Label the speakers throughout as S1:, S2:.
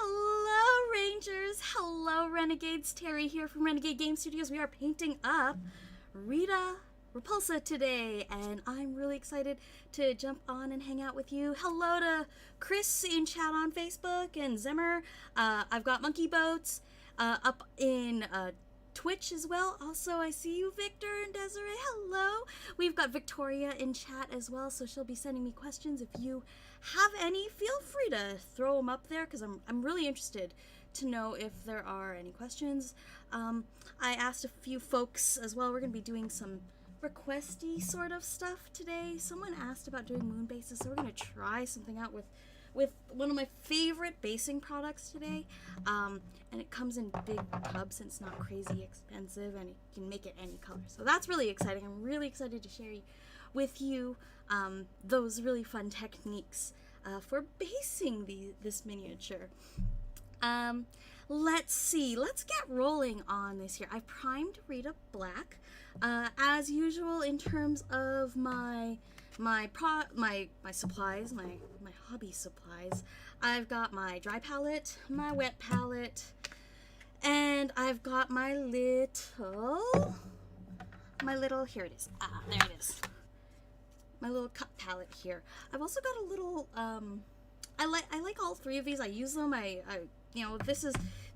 S1: Hello, Rangers! Hello, Renegades! Teri here from Renegade Game Studios. We are painting up Rita Repulsa today, and I'm really excited to jump on and hang out with you. Hello to Chris in chat on Facebook and Zimmer. I've got Monkey Boats up in Twitch as well. Also, I see you, Victor and Desiree. Hello. We've got Victoria in chat as well, so she'll be sending me questions. If you have any, feel free to throw them up there because I'm really interested to know if there are any questions. I asked a few folks as well. We're going to be doing some requesty sort of stuff today. Someone asked about doing moon bases, so we're going to try something out with one of my favorite basing products today, and it comes in big tubs and it's not crazy expensive, and you can make it any color, so that's really exciting. I'm really excited to share with you those really fun techniques for basing this miniature. Let's see, let's get rolling on this here. I primed Rita black as usual in terms of my supplies, my hobby supplies. I've got my dry palette, my wet palette, and I've got my little, here it is. There it is. My little cut palette here. I've also got a little, I like all three of these. I use them. You know,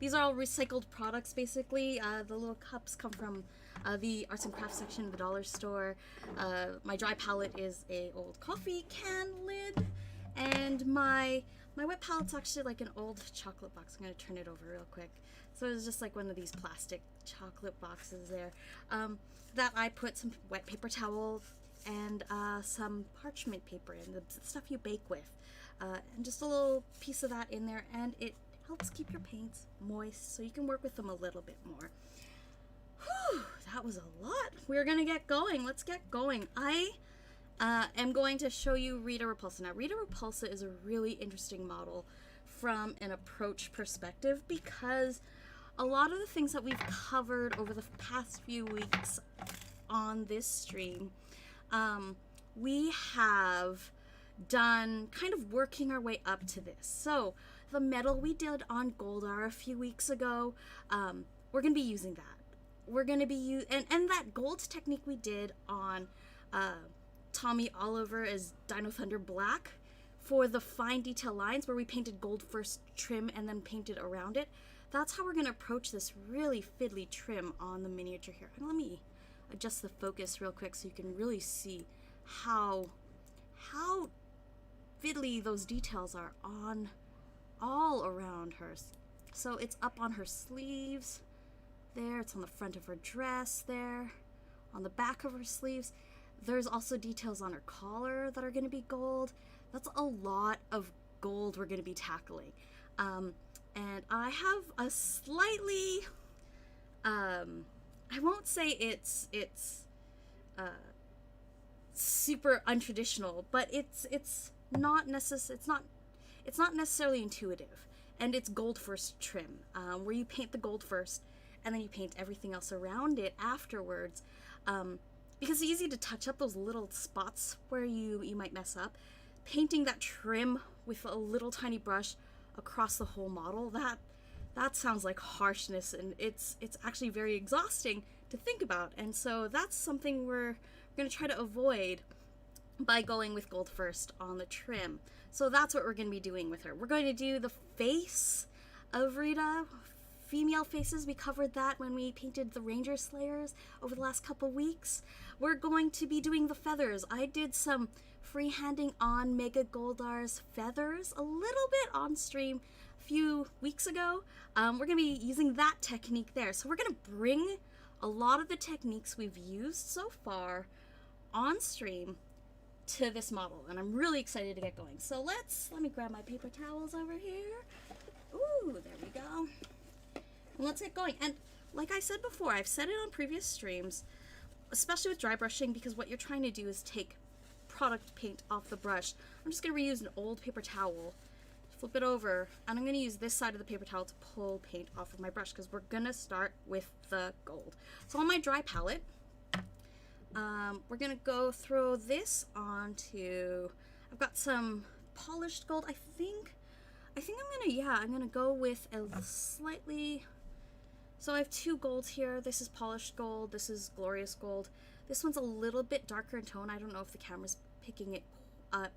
S1: these are all recycled products basically. The little cups come from the arts and crafts section of the dollar store. My dry palette is a old coffee can lid, and my wet palette's actually like an old chocolate box. I'm gonna turn it over real quick. So it's just like one of these plastic chocolate boxes there that I put some wet paper towel and some parchment paper in, the stuff you bake with, and just a little piece of that in there, and it helps keep your paints moist so you can work with them a little bit more. Whew, that was a lot. We're gonna get going. Let's get going. I am going to show you Rita Repulsa. Now, Rita Repulsa is a really interesting model from an approach perspective because a lot of the things that we've covered over the past few weeks on this stream, we have done kind of working our way up to this. So the metal we did on Goldar a few weeks ago, we're going to be using that. We're going to be and that gold technique we did on Tommy Oliver as Dino Thunder Black for the fine detail lines where we painted gold first trim and then painted around it. That's how we're going to approach this really fiddly trim on the miniature here. And let me adjust the focus real quick so you can really see how fiddly those details are on all around her. So it's up on her sleeves there, it's on the front of her dress there, on the back of her sleeves. There's also details on her collar that are going to be gold. That's a lot of gold we're going to be tackling. And I have a slightly, I won't say it's super untraditional, but it's not necessarily intuitive, and it's gold first trim, where you paint the gold first and then you paint everything else around it afterwards, because it's easy to touch up those little spots where you might mess up. Painting that trim with a little tiny brush across the whole model, that sounds like harshness, and it's actually very exhausting to think about, and so that's something we're going to try to avoid by going with gold first on the trim. So that's what we're going to be doing with her. We're going to do the face of Rita, female faces. We covered that when we painted the Ranger Slayers over the last couple weeks. We're going to be doing the feathers. I did some freehanding on Mega Goldar's feathers a little bit on stream a few weeks ago. We're going to be using that technique there. So we're going to bring a lot of the techniques we've used so far on stream to this model, and I'm really excited to get going. So let me grab my paper towels over here. Ooh, there we go. And let's get going. And like I said before, I've said it on previous streams, especially with dry brushing, because what you're trying to do is take product paint off the brush. I'm just going to reuse an old paper towel, flip it over, and I'm going to use this side of the paper towel to pull paint off of my brush because we're going to start with the gold. So on my dry palette, we're going to go throw this onto, I've got some polished gold. I think I think I'm gonna go with a slightly, so I have two golds here. This is polished gold, this is glorious gold. This one's a little bit darker in tone. I don't know if the camera's picking it up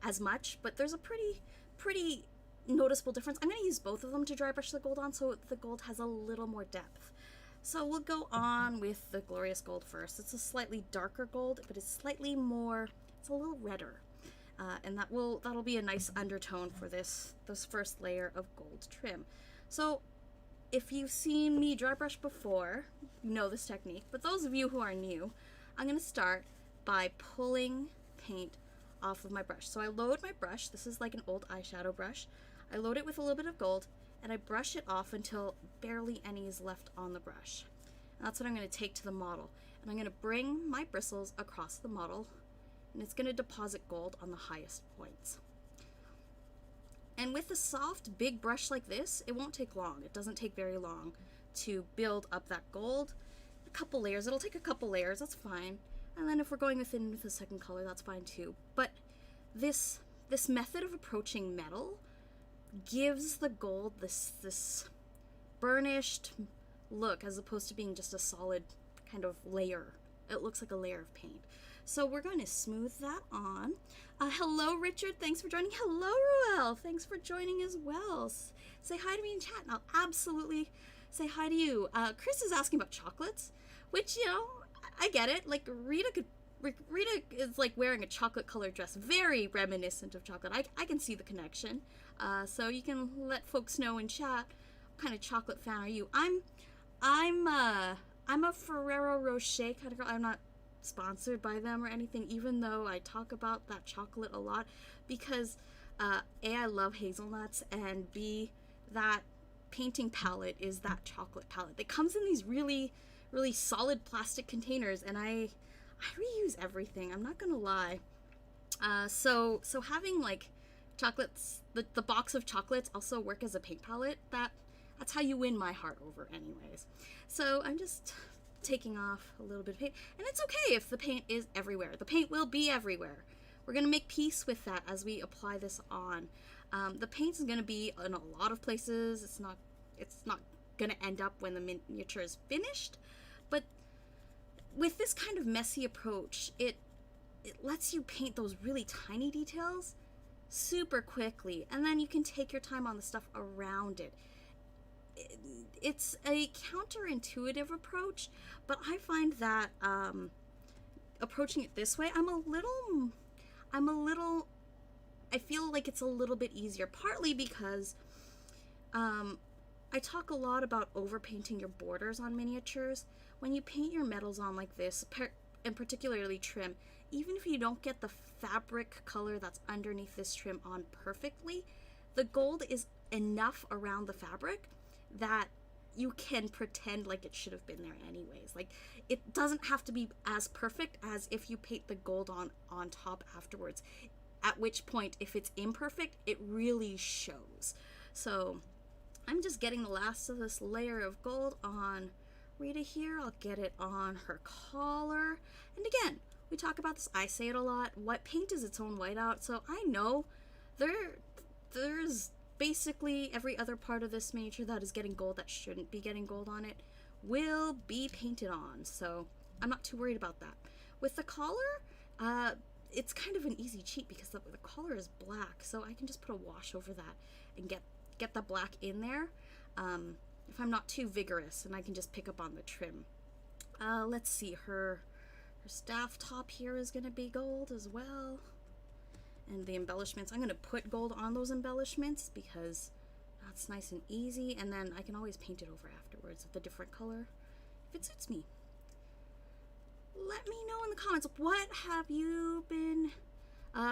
S1: as much, but there's a pretty noticeable difference. I'm gonna use both of them to dry brush the gold on so the gold has a little more depth. So we'll go on with the glorious gold first. It's a slightly darker gold, but it's slightly more, it's a little redder. And that'll be a nice undertone for this first layer of gold trim. So if you've seen me dry brush before, you know this technique, but those of you who are new, I'm gonna start by pulling paint off of my brush. So I load my brush, this is like an old eyeshadow brush. I load it with a little bit of gold and I brush it off until barely any is left on the brush. And that's what I'm gonna take to the model. And I'm gonna bring my bristles across the model and it's gonna deposit gold on the highest points. And with a soft, big brush like this, it won't take long. It doesn't take very long to build up that gold. A couple layers, it'll take a couple layers, that's fine. And then if we're going with a second color, that's fine too. But this method of approaching metal gives the gold this burnished look as opposed to being just a solid kind of layer. It looks like a layer of paint. So we're going to smooth that on. Hello, Richard. Thanks for joining. Hello, Ruel. Thanks for joining as well. Say hi to me in chat, and I'll absolutely say hi to you. Chris is asking about chocolates, which, you know, I get it. Like, Rita is like wearing a chocolate colored dress, very reminiscent of chocolate. I can see the connection. So you can let folks know in chat what kind of chocolate fan are you. I'm a Ferrero Rocher kind of girl. I'm not sponsored by them or anything, even though I talk about that chocolate a lot, because A, I love hazelnuts, and B, that painting palette is that chocolate palette. It comes in these really solid plastic containers, and I reuse everything, I'm not gonna lie. So having like chocolates, the box of chocolates also work as a paint palette, that's how you win my heart over anyways. So I'm just taking off a little bit of paint, and it's okay if the paint is everywhere. The paint will be everywhere. We're gonna make peace with that as we apply this on. The paint is gonna be in a lot of places. It's not gonna end up when the miniature is finished, but with this kind of messy approach, it lets you paint those really tiny details super quickly, and then you can take your time on the stuff around it. It's a counterintuitive approach, but I find that approaching it this way, I feel like it's a little bit easier, partly because I talk a lot about overpainting your borders on miniatures. When you paint your metals on like this, and particularly trim, even if you don't get the fabric color that's underneath this trim on perfectly, the gold is enough around the fabric that you can pretend like it should have been there anyways. Like, it doesn't have to be as perfect as if you paint the gold on top afterwards, at which point, if it's imperfect, it really shows. So I'm just getting the last of this layer of gold on Rita here. I'll get it on her collar. And again, we talk about this, I say it a lot, what paint is its own whiteout. So I know there's basically every other part of this miniature that is getting gold that shouldn't be getting gold on it will be painted on, so I'm not too worried about that. With the collar, it's kind of an easy cheat because the collar is black, so I can just put a wash over that and get the black in there if I'm not too vigorous, and I can just pick up on the trim. Let's see, her staff top here is going to be gold as well. And the embellishments, I'm going to put gold on those embellishments because that's nice and easy, and then I can always paint it over afterwards with a different color if it suits me. Let me know in the comments, what have you been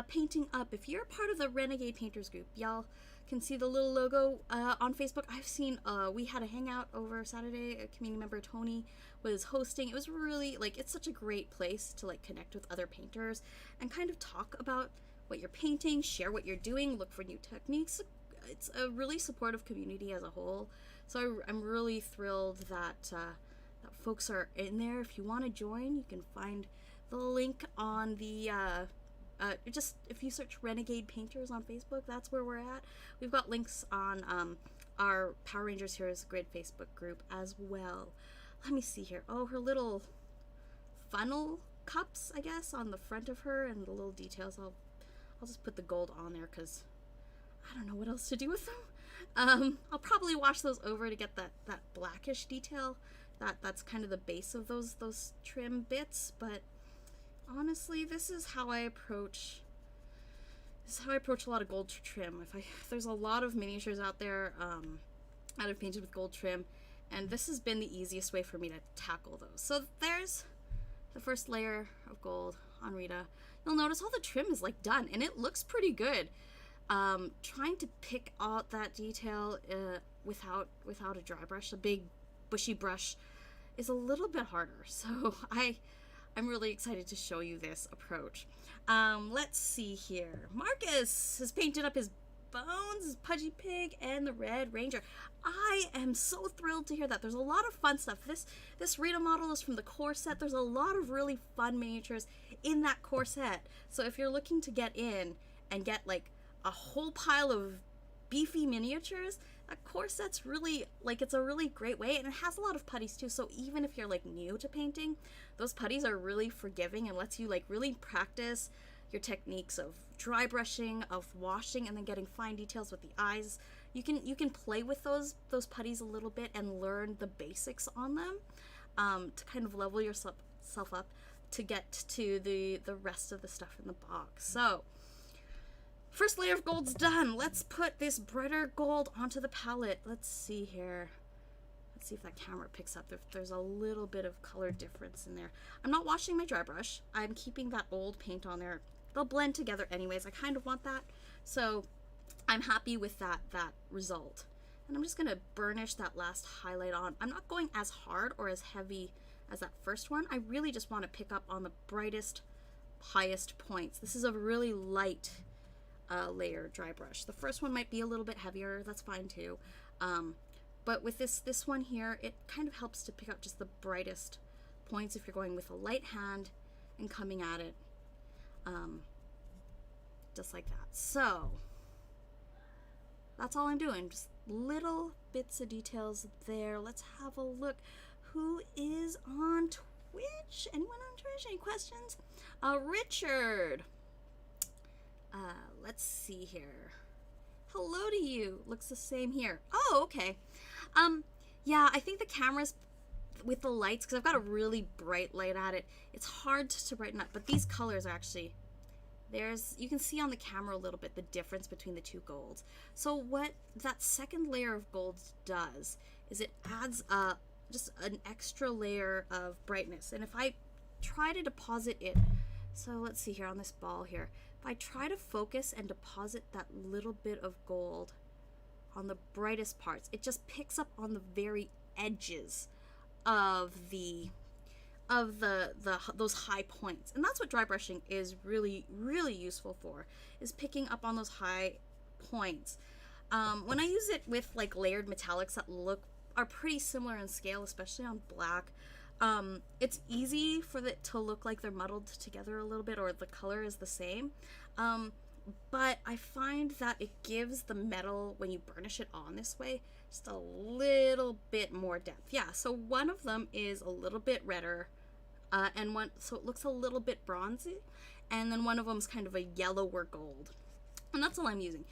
S1: painting up? If you're a part of the Renegade Painters group, y'all can see the little logo on Facebook. I've seen, we had a hangout over Saturday. A community member, Tony, was hosting. It was really, like, it's such a great place to, like, connect with other painters and kind of talk about what you're painting, share what you're doing, look for new techniques. It's a really supportive community as a whole. So I'm really thrilled that, that folks are in there. If you want to join, you can find the link on the Just if you search Renegade Painters on Facebook, that's where we're at. We've got links on our Power Rangers Heroes Grid Facebook group as well. Let me see here. Oh, her little funnel cups, I guess, on the front of her, and the little details. I'll just put the gold on there because I don't know what else to do with them. I'll probably wash those over to get that blackish detail. That's kind of the base of those trim bits, but honestly, this is how I approach a lot of gold trim. If there's a lot of miniatures out there that I've painted with gold trim, and this has been the easiest way for me to tackle those. So there's the first layer of gold on Rita. You'll notice all the trim is like done, and it looks pretty good. Trying to pick out that detail without a dry brush, a big bushy brush, is a little bit harder. So I'm really excited to show you this approach. Let's see here. Marcus has painted up his bones, his Pudgy Pig, and the Red Ranger. I am so thrilled to hear that. There's a lot of fun stuff. This Rita model is from the core set. There's a lot of really fun miniatures in that core set. So if you're looking to get in and get like a whole pile of beefy miniatures, that core set's really, like, it's a really great way, and it has a lot of putties too. So even if you're like new to painting, those putties are really forgiving and lets you like really practice your techniques of dry brushing, of washing, and then getting fine details with the eyes. You can play with those putties a little bit and learn the basics on them to kind of level yourself up to get to the rest of the stuff in the box. So first layer of gold's done. Let's put this brighter gold onto the palette. Let's see here. Let's see if that camera picks up if there's a little bit of color difference in there. I'm not washing my dry brush. I'm keeping that old paint on there. They'll blend together anyways. I kind of want that. So I'm happy with that result. And I'm just going to burnish that last highlight on. I'm not going as hard or as heavy as that first one. I really just want to pick up on the brightest, highest points. This is a really light layer dry brush. The first one might be a little bit heavier. That's fine too. But with this one here, it kind of helps to pick up just the brightest points if you're going with a light hand and coming at it just like that. So that's all I'm doing, just little bits of details there. Let's have a look. Who is on Twitch? Anyone on Twitch? Any questions? Richard. Let's see here. Hello to you. Looks the same here. Oh, okay. Yeah, I think the camera's with the lights, because I've got a really bright light at it, it's hard to brighten up, but these colors are actually, you can see on the camera a little bit the difference between the two golds. So what that second layer of gold does is it adds just an extra layer of brightness. And if I try to deposit it, so let's see here on this ball here, if I try to focus and deposit that little bit of gold on the brightest parts, it just picks up on the very edges of those high points. And that's what dry brushing is really useful for, is picking up on those high points. When I use it with like layered metallics that are pretty similar in scale, especially on black, it's easy for it to look like they're muddled together a little bit, or the color is the same. But I find that it gives the metal, when you burnish it on this way, just a little bit more depth. Yeah, so one of them is a little bit redder, so it looks a little bit bronzy, and then one of them is kind of a yellower gold. And that's all I'm using.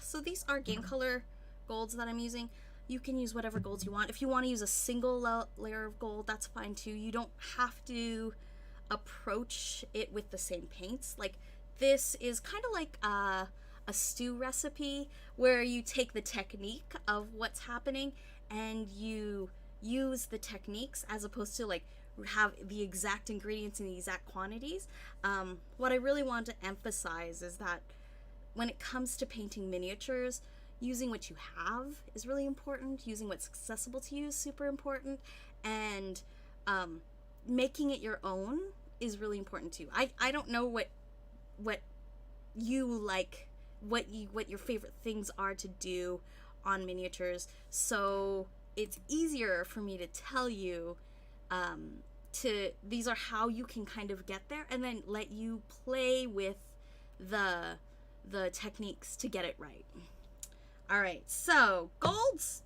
S1: So these are game color golds that I'm using. You can use whatever golds you want. If you want to use a single layer of gold, that's fine too. You don't have to approach it with the same paints. Like, this is kind of like a stew recipe where you take the technique of what's happening and you use the techniques as opposed to like have the exact ingredients in the exact quantities. What I really want to emphasize is that when it comes to painting miniatures, using what you have is really important. Using what's accessible to you is super important, and making it your own is really important too. I don't know what you like, what your favorite things are to do on miniatures, so it's easier for me to tell you these are how you can kind of get there, and then let you play with the techniques to get it right. All right, so gold's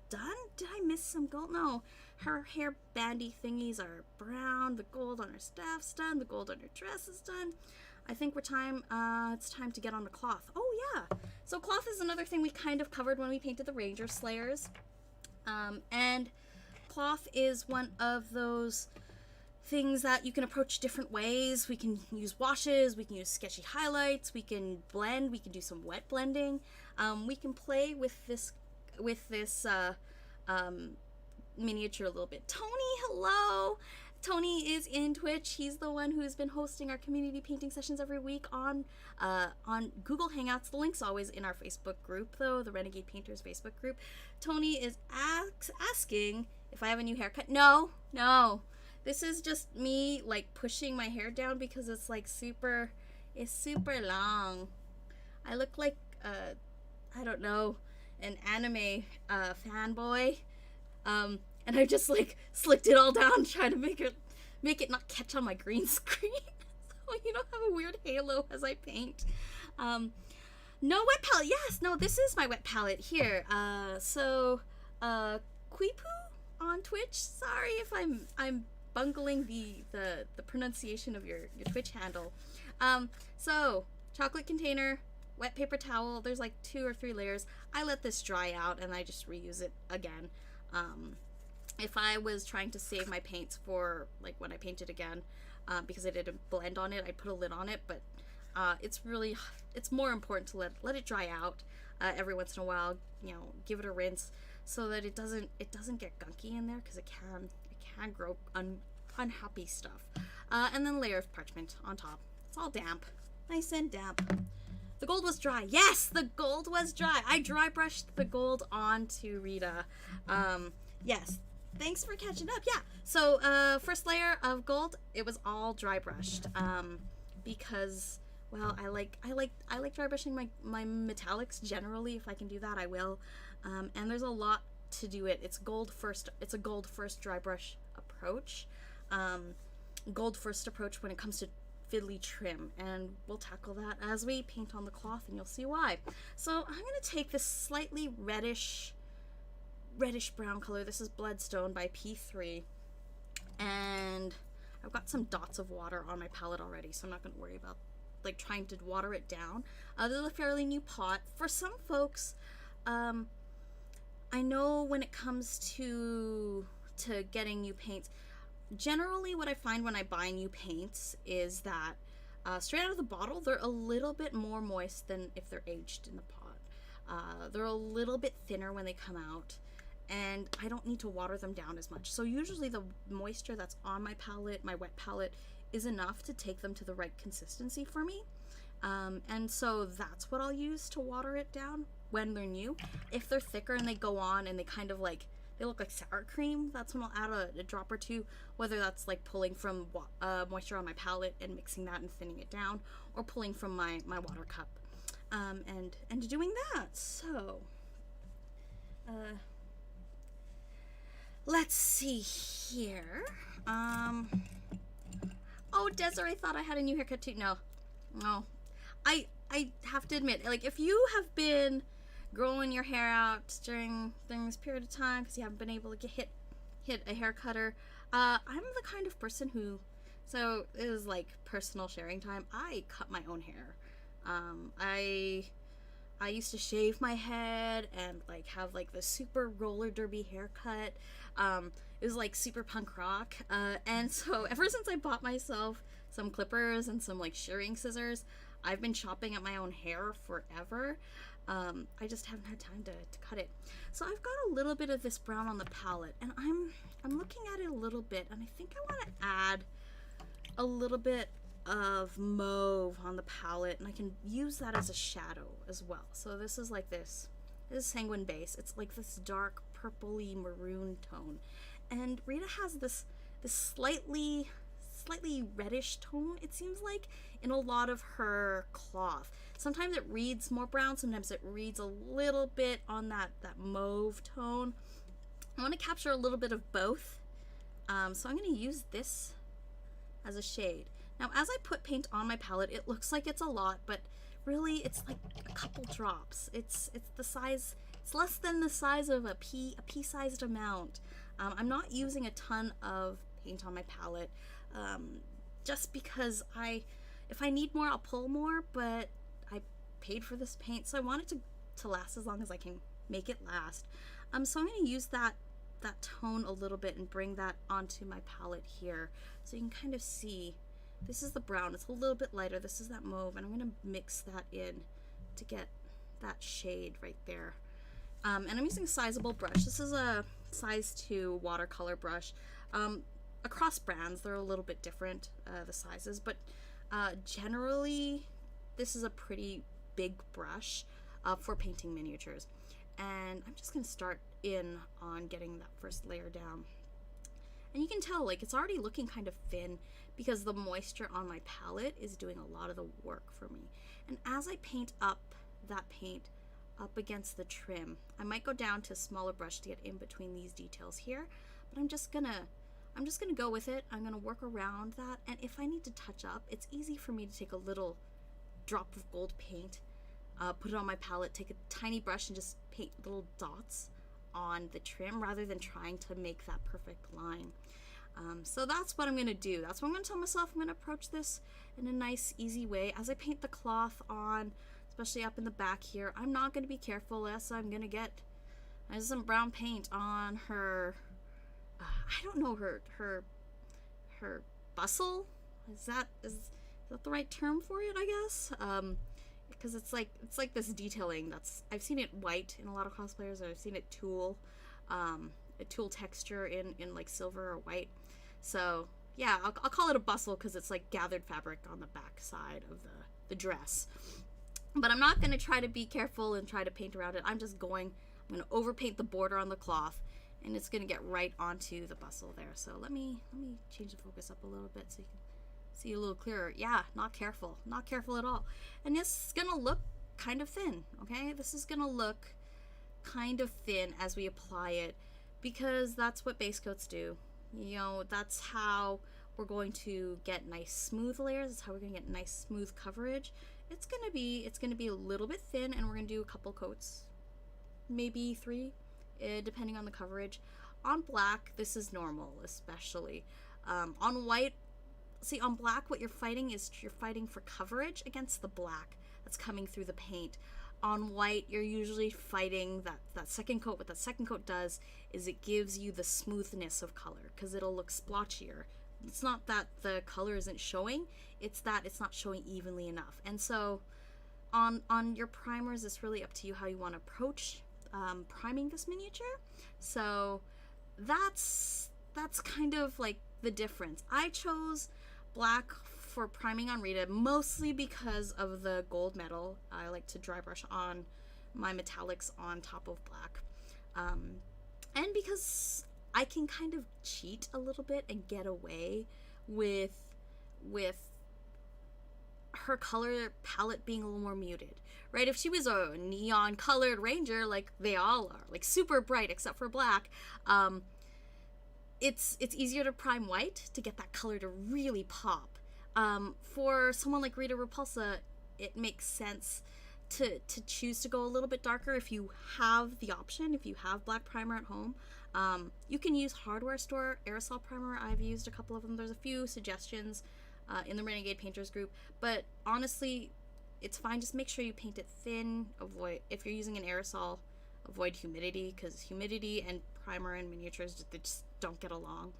S1: done. Did I miss some gold? No, her hair bandy thingies are brown. The gold on her staff's done. The gold on her dress is done. I think it's time to get on the cloth. Oh yeah, so cloth is another thing we kind of covered when we painted the Ranger Slayers. And cloth is one of those things that you can approach different ways. We can use washes, we can use sketchy highlights, we can blend, we can do some wet blending. We can play with this miniature a little bit. Tony, hello! Tony is in Twitch. He's the one who's been hosting our community painting sessions every week on Google Hangouts. The link's always in our Facebook group, though, the Renegade Painters Facebook group. Tony is asking if I have a new haircut. No. This is just me, like, pushing my hair down because it's, like, super long. I look like, I don't know, an anime fanboy. And I just, like, slicked it all down, trying to make it not catch on my green screen. So you don't have a weird halo as I paint. No wet palette. Yes, no, this is my wet palette here. Quipu on Twitch. Sorry if I'm bungling the pronunciation of your Twitch handle. So chocolate container, wet paper towel. There's like 2 or 3 layers. I let this dry out and I just reuse it again. If I was trying to save my paints for like when I paint it again, because I didn't blend on it, I'd put a lid on it, but it's more important to let it dry out every once in a while, you know, give it a rinse so that it doesn't get gunky in there, because it can grow unhappy stuff. And then a layer of parchment on top. It's all damp, nice and damp. The gold was dry. Yes, the gold was dry. I dry brushed the gold onto Rita. Yes, thanks for catching up. Yeah, so first layer of gold, it was all dry brushed, because, well, I like dry brushing my metallics generally. If I can do that, I will. And there's a lot to do it. It's gold first. It's a gold first dry brush approach. Gold first approach when it comes to fiddly trim, and we'll tackle that as we paint on the cloth, and you'll see why. So I'm going to take this slightly reddish brown color. This is Bloodstone by P3, and I've got some dots of water on my palette already, so I'm not going to worry about like trying to water it down. This is a fairly new pot for some folks. I know when it comes to getting new paints, generally what I find when I buy new paints is that straight out of the bottle, they're a little bit more moist than if they're aged in the pot. They're a little bit thinner when they come out, and I don't need to water them down as much. So usually the moisture that's on my palette, my wet palette, is enough to take them to the right consistency for me. And so that's what I'll use to water it down when they're new. If they're thicker and they go on and they kind of like, they look like sour cream, that's when I'll add a drop or two, whether that's like pulling from moisture on my palette and mixing that and thinning it down, or pulling from my water cup, and doing that. So let's see here. Oh, Desiree thought I had a new haircut too. No. I have to admit, like, if you have been growing your hair out during this period of time because you haven't been able to hit a hair cutter, I'm the kind of person who, so it was like personal sharing time, I cut my own hair. I used to shave my head and like have like the super roller derby haircut. It was like super punk rock, and so ever since I bought myself some clippers and some like shearing scissors, I've been chopping at my own hair forever. I just haven't had time to cut it. So I've got a little bit of this brown on the palette, and I'm looking at it a little bit, and I think I want to add a little bit of mauve on the palette, and I can use that as a shadow as well. So this is like this is Sanguine Base. It's like this dark purpley maroon tone, and Rita has this slightly reddish tone, it seems like, in a lot of her cloth. Sometimes it reads more brown, sometimes it reads a little bit on that mauve tone. I want to capture a little bit of both So I'm going to use this as a shade. Now, as I put paint on my palette, it looks like it's a lot, but really it's like a couple drops. It's the size, it's less than the size of a pea-sized amount. I'm not using a ton of paint on my palette, just because if I need more, I'll pull more, but I paid for this paint, so I want it to last as long as I can make it last. So I'm going to use that tone a little bit and bring that onto my palette here, so you can kind of see. This is the brown, it's a little bit lighter, this is that mauve, and I'm going to mix that in to get that shade right there. And I'm using a sizable brush. This is a size 2 watercolor brush. Across brands, they're a little bit different, the sizes, but generally this is a pretty big brush for painting miniatures. And I'm just going to start in on getting that first layer down. And you can tell, like, it's already looking kind of thin because the moisture on my palette is doing a lot of the work for me. And as I paint up that paint up against the trim, I might go down to a smaller brush to get in between these details here, but I'm just gonna go with it. I'm gonna work around that, and if I need to touch up, it's easy for me to take a little drop of gold paint, put it on my palette, take a tiny brush and just paint little dots on the trim rather than trying to make that perfect line. So that's what I'm going to do. That's what I'm going to tell myself. I'm going to approach this in a nice, easy way. As I paint the cloth on, especially up in the back here, I'm not going to be careful, else I'm going to get some brown paint on her, I don't know, her bustle? Is that the right term for it, I guess? Because it's like this detailing that's, I've seen it white in a lot of cosplayers, I've seen it tulle, a tulle texture in like silver or white. So yeah, I'll call it a bustle because it's like gathered fabric on the back side of the dress. But I'm not going to try to be careful and try to paint around it. I'm going to overpaint the border on the cloth, and it's going to get right onto the bustle there. So let me change the focus up a little bit so you can see a little clearer. Yeah, not careful at all. And this is gonna look kind of thin, okay? This is gonna look kind of thin as we apply it, because that's what base coats do. You know, that's how we're going to get nice smooth layers. That's how we're gonna get nice smooth coverage. It's gonna be a little bit thin, and we're gonna do a couple coats, maybe 3, depending on the coverage. On black, this is normal, especially. On white, see, on black, what you're fighting is you're fighting for coverage against the black that's coming through the paint. On white, you're usually fighting that second coat. What that second coat does is it gives you the smoothness of color, because it'll look splotchier. It's not that the color isn't showing, it's that it's not showing evenly enough. And so on your primers, it's really up to you how you want to approach priming this miniature. So that's kind of like the difference. I chose black for priming on Rita mostly because of the gold metal. I like to dry brush on my metallics on top of black, and because I can kind of cheat a little bit and get away with her color palette being a little more muted, right? If she was a neon colored ranger like they all are, like super bright except for black, it's easier to prime white to get that color to really pop. For someone like Rita Repulsa, it makes sense to choose to go a little bit darker if you have the option, if you have black primer at home. You can use hardware store aerosol primer. I've used a couple of them. There's a few suggestions in the Renegade Painters group, but honestly, it's fine. Just make sure you paint it thin. Avoid, if you're using an aerosol, avoid humidity, because humidity and primer and miniatures, they just don't get along.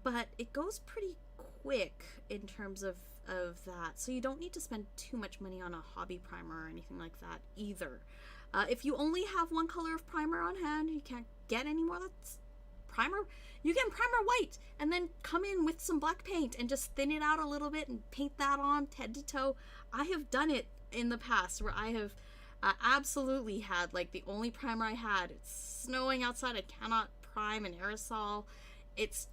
S1: But it goes pretty quick in terms of that, so you don't need to spend too much money on a hobby primer or anything like that either. If you only have one color of primer on hand, you can't get any more, that's primer. You can primer white and then come in with some black paint and just thin it out a little bit and paint that on head to toe. I have done it in the past where I have absolutely had, like, the only primer I had, it's snowing outside, I cannot prime an aerosol. It's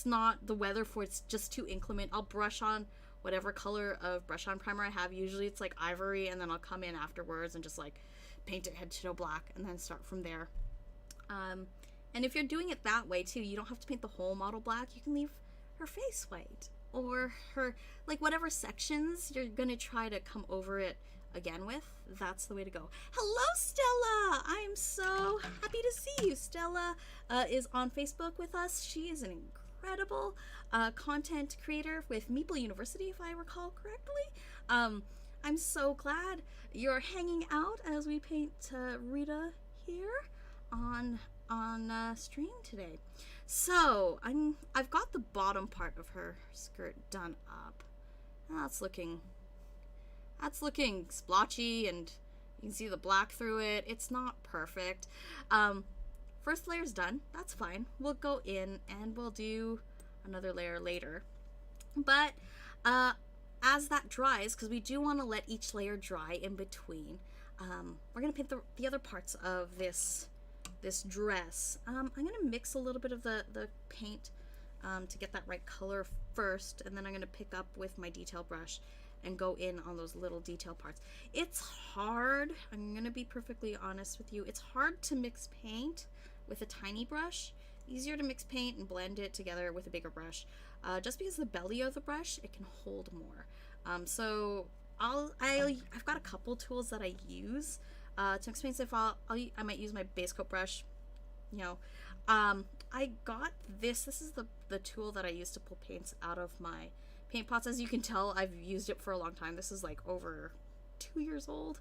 S1: not the weather for it's just too inclement. I'll brush on whatever color of brush on primer I have. Usually it's like ivory, and then I'll come in afterwards and just like paint it head to toe black and then start from there. And if you're doing it that way too, you don't have to paint the whole model black. You can leave her face white, or her, like, whatever sections you're gonna try to come over it again with. That's the way to go. Hello, Stella! I am so happy to see you. Stella is on Facebook with us. She is an incredible content creator with Meeple University, if I recall correctly. I'm so glad you're hanging out as we paint Rita here on stream today. So I've got the bottom part of her skirt done up. That's looking splotchy, and you can see the black through it. It's not perfect. First layer's done. That's fine. We'll go in and we'll do another layer later. But as that dries, because we do want to let each layer dry in between, we're going to paint the other parts of this dress. I'm going to mix a little bit of the paint to get that right color first, and then I'm going to pick up with my detail brush and go in on those little detail parts. It's hard. I'm going to be perfectly honest with you. It's hard to mix paint with a tiny brush. Easier to mix paint and blend it together with a bigger brush. Just because the belly of the brush, it can hold more. So I've got a couple tools that I use to mix paints. If I might use my base coat brush. You know, I got this. This is the tool that I use to pull paints out of my paint pots. As you can tell, I've used it for a long time. This is like over 2 years old,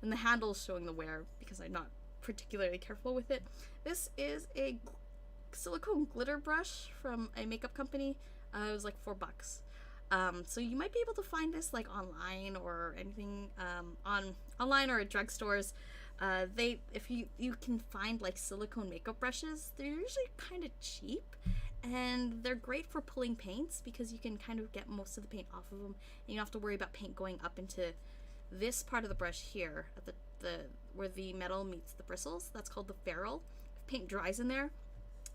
S1: and the handle's showing the wear because I'm not particularly careful with it. This is a silicone glitter brush from a makeup company. It was like $4. So you might be able to find this like online or anything online or at drugstores. If you can find like silicone makeup brushes, they're usually kind of cheap, and they're great for pulling paints because you can kind of get most of the paint off of them, and you don't have to worry about paint going up into this part of the brush here at the where the metal meets the bristles. That's called the ferrule. If paint dries in there,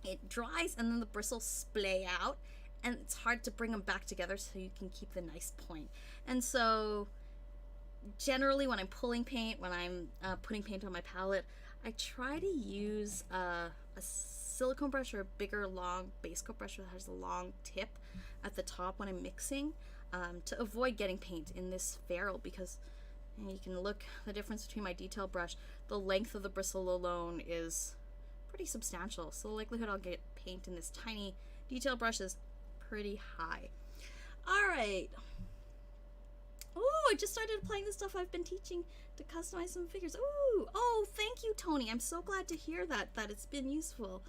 S1: it dries and then the bristles splay out, and it's hard to bring them back together so you can keep the nice point. And so generally when I'm pulling paint, when I'm putting paint on my palette, I try to use a silicone brush or a bigger long base coat brush that has a long tip at the top when I'm mixing, to avoid getting paint in this ferrule, because you can look the difference between my detail brush. The length of the bristle alone is pretty substantial, so the likelihood I'll get paint in this tiny detail brush is pretty high. Alright. Oh, I just started applying the stuff I've been teaching to customize some figures. Ooh, oh, thank you, Tony. I'm so glad to hear that it's been useful.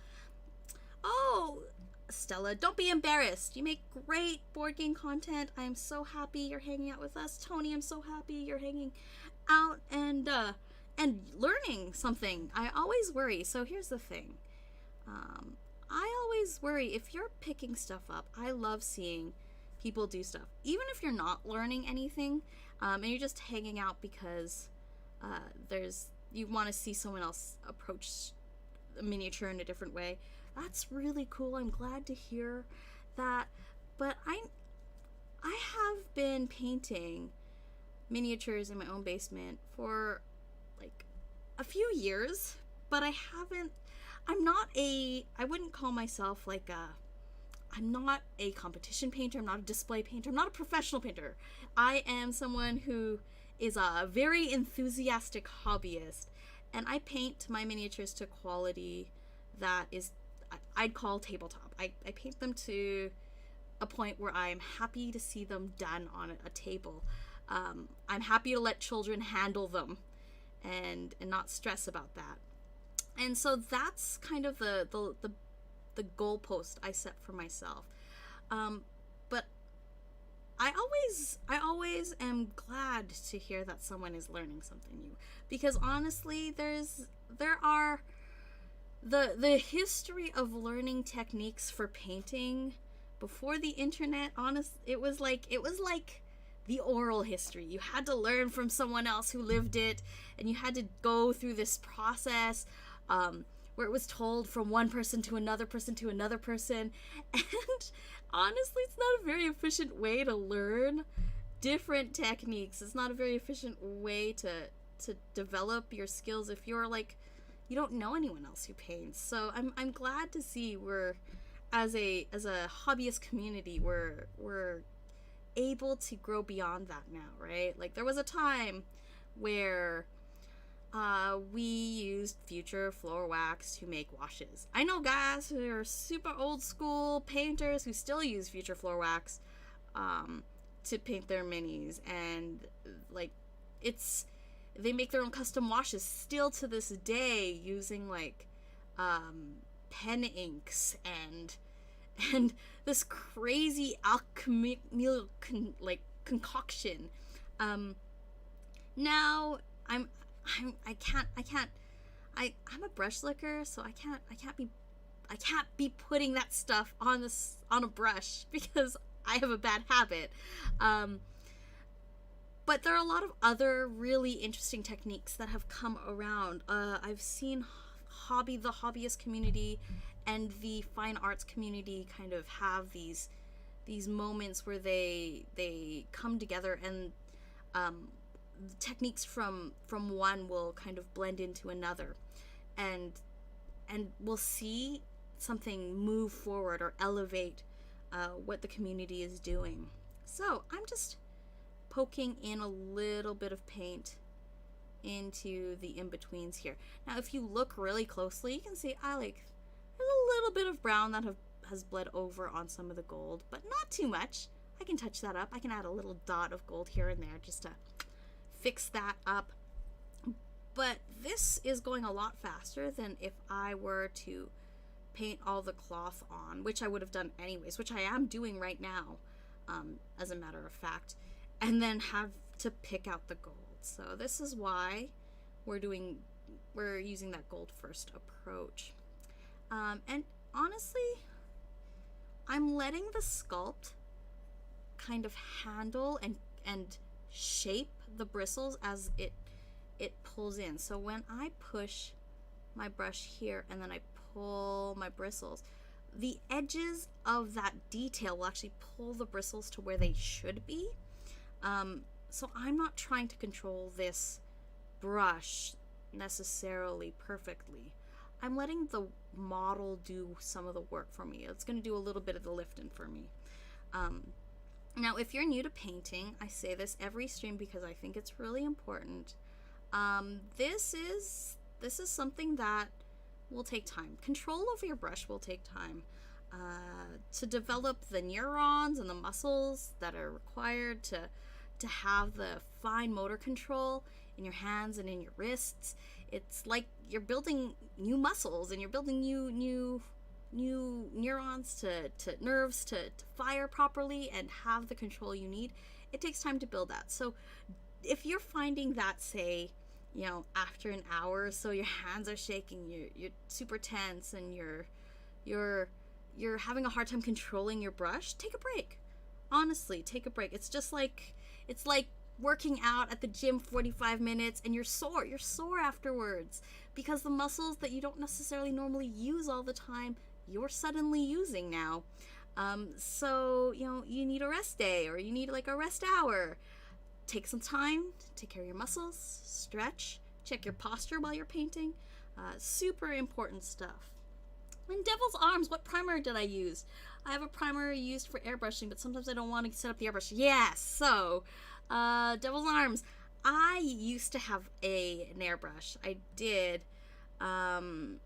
S1: Oh, Stella, don't be embarrassed. You make great board game content. I'm so happy you're hanging out with us. Tony, I'm so happy you're hanging out and learning something. I always worry. So here's the thing. I always worry if you're picking stuff up. I love seeing people do stuff, even if you're not learning anything, and you're just hanging out because you want to see someone else approach a miniature in a different way. That's really cool. I'm glad to hear that. But I have been painting miniatures in my own basement for like a few years, but I wouldn't call myself like I'm not a competition painter. I'm not a display painter. I'm not a professional painter. I am someone who is a very enthusiastic hobbyist, and I paint my miniatures to quality that is, I'd call tabletop. I paint them to a point where I'm happy to see them done on a table. I'm happy to let children handle them and not stress about that. And so that's kind of the goalpost I set for myself. But I always am glad to hear that someone is learning something new, because honestly, there are the history of learning techniques for painting before the internet. It was like the oral history. You had to learn from someone else who lived it, and you had to go through this process where it was told from one person to another person to another person. And honestly, it's not a very efficient way to learn different techniques. It's not a very efficient way to develop your skills if you're like you don't know anyone else who paints. So I'm glad to see we're, as a hobbyist community, we're able to grow beyond that now, right? Like there was a time where we used Future Floor Wax to make washes. I know guys who are super old school painters who still use Future Floor Wax to paint their minis, and like they make their own custom washes still to this day using like pen inks and this crazy alchemical concoction. Now I'm a brush licker, so I can't be putting that stuff on a brush because I have a bad habit. But there are a lot of other really interesting techniques that have come around. I've seen the hobbyist community and the fine arts community kind of have these moments where they come together, and techniques from one will kind of blend into another, and we'll see something move forward or elevate what the community is doing. So I'm just poking in a little bit of paint into the in-betweens here. Now if you look really closely, you can see there's a little bit of brown that has bled over on some of the gold, but not too much. I can touch that up. I can add a little dot of gold here and there just to fix that up. But this is going a lot faster than if I were to paint all the cloth on, which I would have done anyways, which I am doing right now, as a matter of fact, and then have to pick out the gold. So this is why we're using that gold first approach. And honestly, I'm letting the sculpt kind of handle and shape the bristles as it pulls in. So when I push my brush here and then I pull my bristles, the edges of that detail will actually pull the bristles to where they should be. So I'm not trying to control this brush necessarily perfectly. I'm letting the model do some of the work for me. It's going to do a little bit of the lifting for me. Now, if you're new to painting, I say this every stream because I think it's really important. This is something that will take time. Control over your brush will take time. To develop the neurons and the muscles that are required to have the fine motor control in your hands and in your wrists. It's like you're building new muscles and you're building new neurons to nerves to fire properly and have the control you need. It takes time to build that. So if you're finding that, say, after an hour or so your hands are shaking, you're super tense, and you're having a hard time controlling your brush, take a break. Honestly, take a break. It's like working out at the gym 45 minutes and you're sore afterwards because the muscles that you don't necessarily normally use all the time, you're suddenly using now. So you need a rest day, or you need like a rest hour. Take some time, take care of your muscles, stretch, check your posture while you're painting. Super important stuff. And Devil's Arms, what primer did I use? I have a primer used for airbrushing, but sometimes I don't want to set up the airbrush. Yes, so Devil's Arms. I used to have an airbrush. I did, because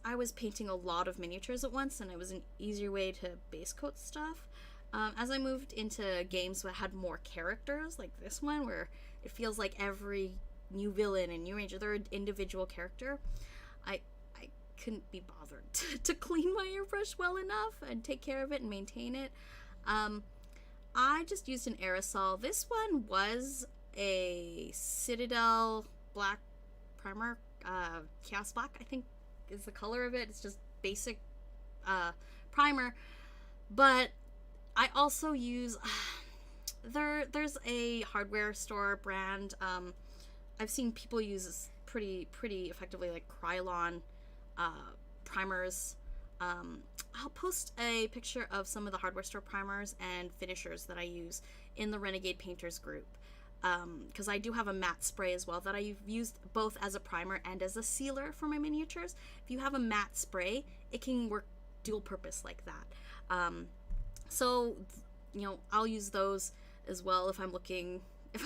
S1: I was painting a lot of miniatures at once, and it was an easier way to base coat stuff. As I moved into games that had more characters, like this one, where it feels like every new villain and new ranger, they're an individual character, I couldn't be bothered to clean my airbrush well enough and take care of it and maintain it. I just used an aerosol. This one was a Citadel black primer, Chaos Black, I think is the color of it. It's just basic primer. But I also use, there's a hardware store brand. I've seen people use this pretty effectively, like Krylon primers. I'll post a picture of some of the hardware store primers and finishers that I use in the Renegade Painters group. because I do have a matte spray as well that I've used both as a primer and as a sealer for my miniatures. If you have a matte spray, it can work dual purpose like that. So, I'll use those as well if I'm looking, if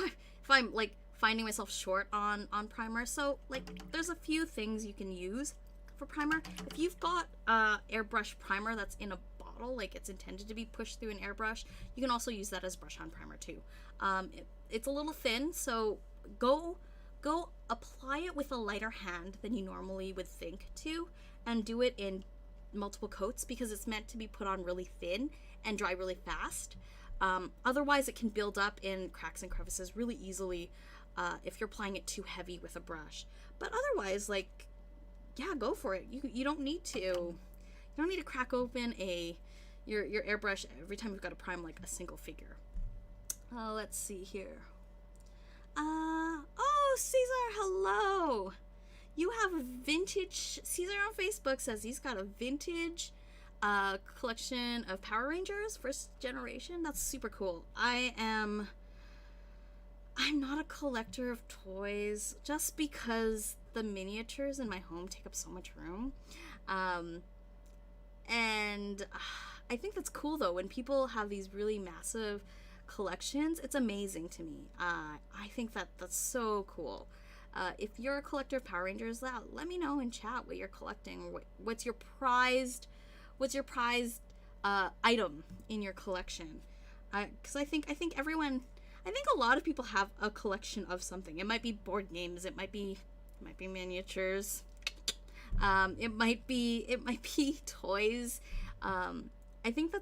S1: I'm like finding myself short on primer. So like there's a few things you can use for primer. If you've got airbrush primer that's in a bottle, like it's intended to be pushed through an airbrush, you can also use that as brush on primer too. It's a little thin, so go apply it with a lighter hand than you normally would think to, and do it in multiple coats because it's meant to be put on really thin and dry really fast. Otherwise it can build up in cracks and crevices really easily if you're applying it too heavy with a brush. But otherwise, like, yeah, go for it. You don't need to crack open your airbrush every time you've got to prime like a single figure. Let's see here. Oh, Caesar, hello. You have a vintage, Caesar on Facebook says he's got a vintage collection of Power Rangers, first generation. That's super cool. I'm not a collector of toys just because the miniatures in my home take up so much room. And I think that's cool though. When people have these really massive collections, it's amazing to me. I think that's so cool. If you're a collector of Power Rangers, let me know in chat what you're collecting. What's your prized item in your collection? Because I think a lot of people have a collection of something. It might be board games. It might be miniatures. It might be toys. I think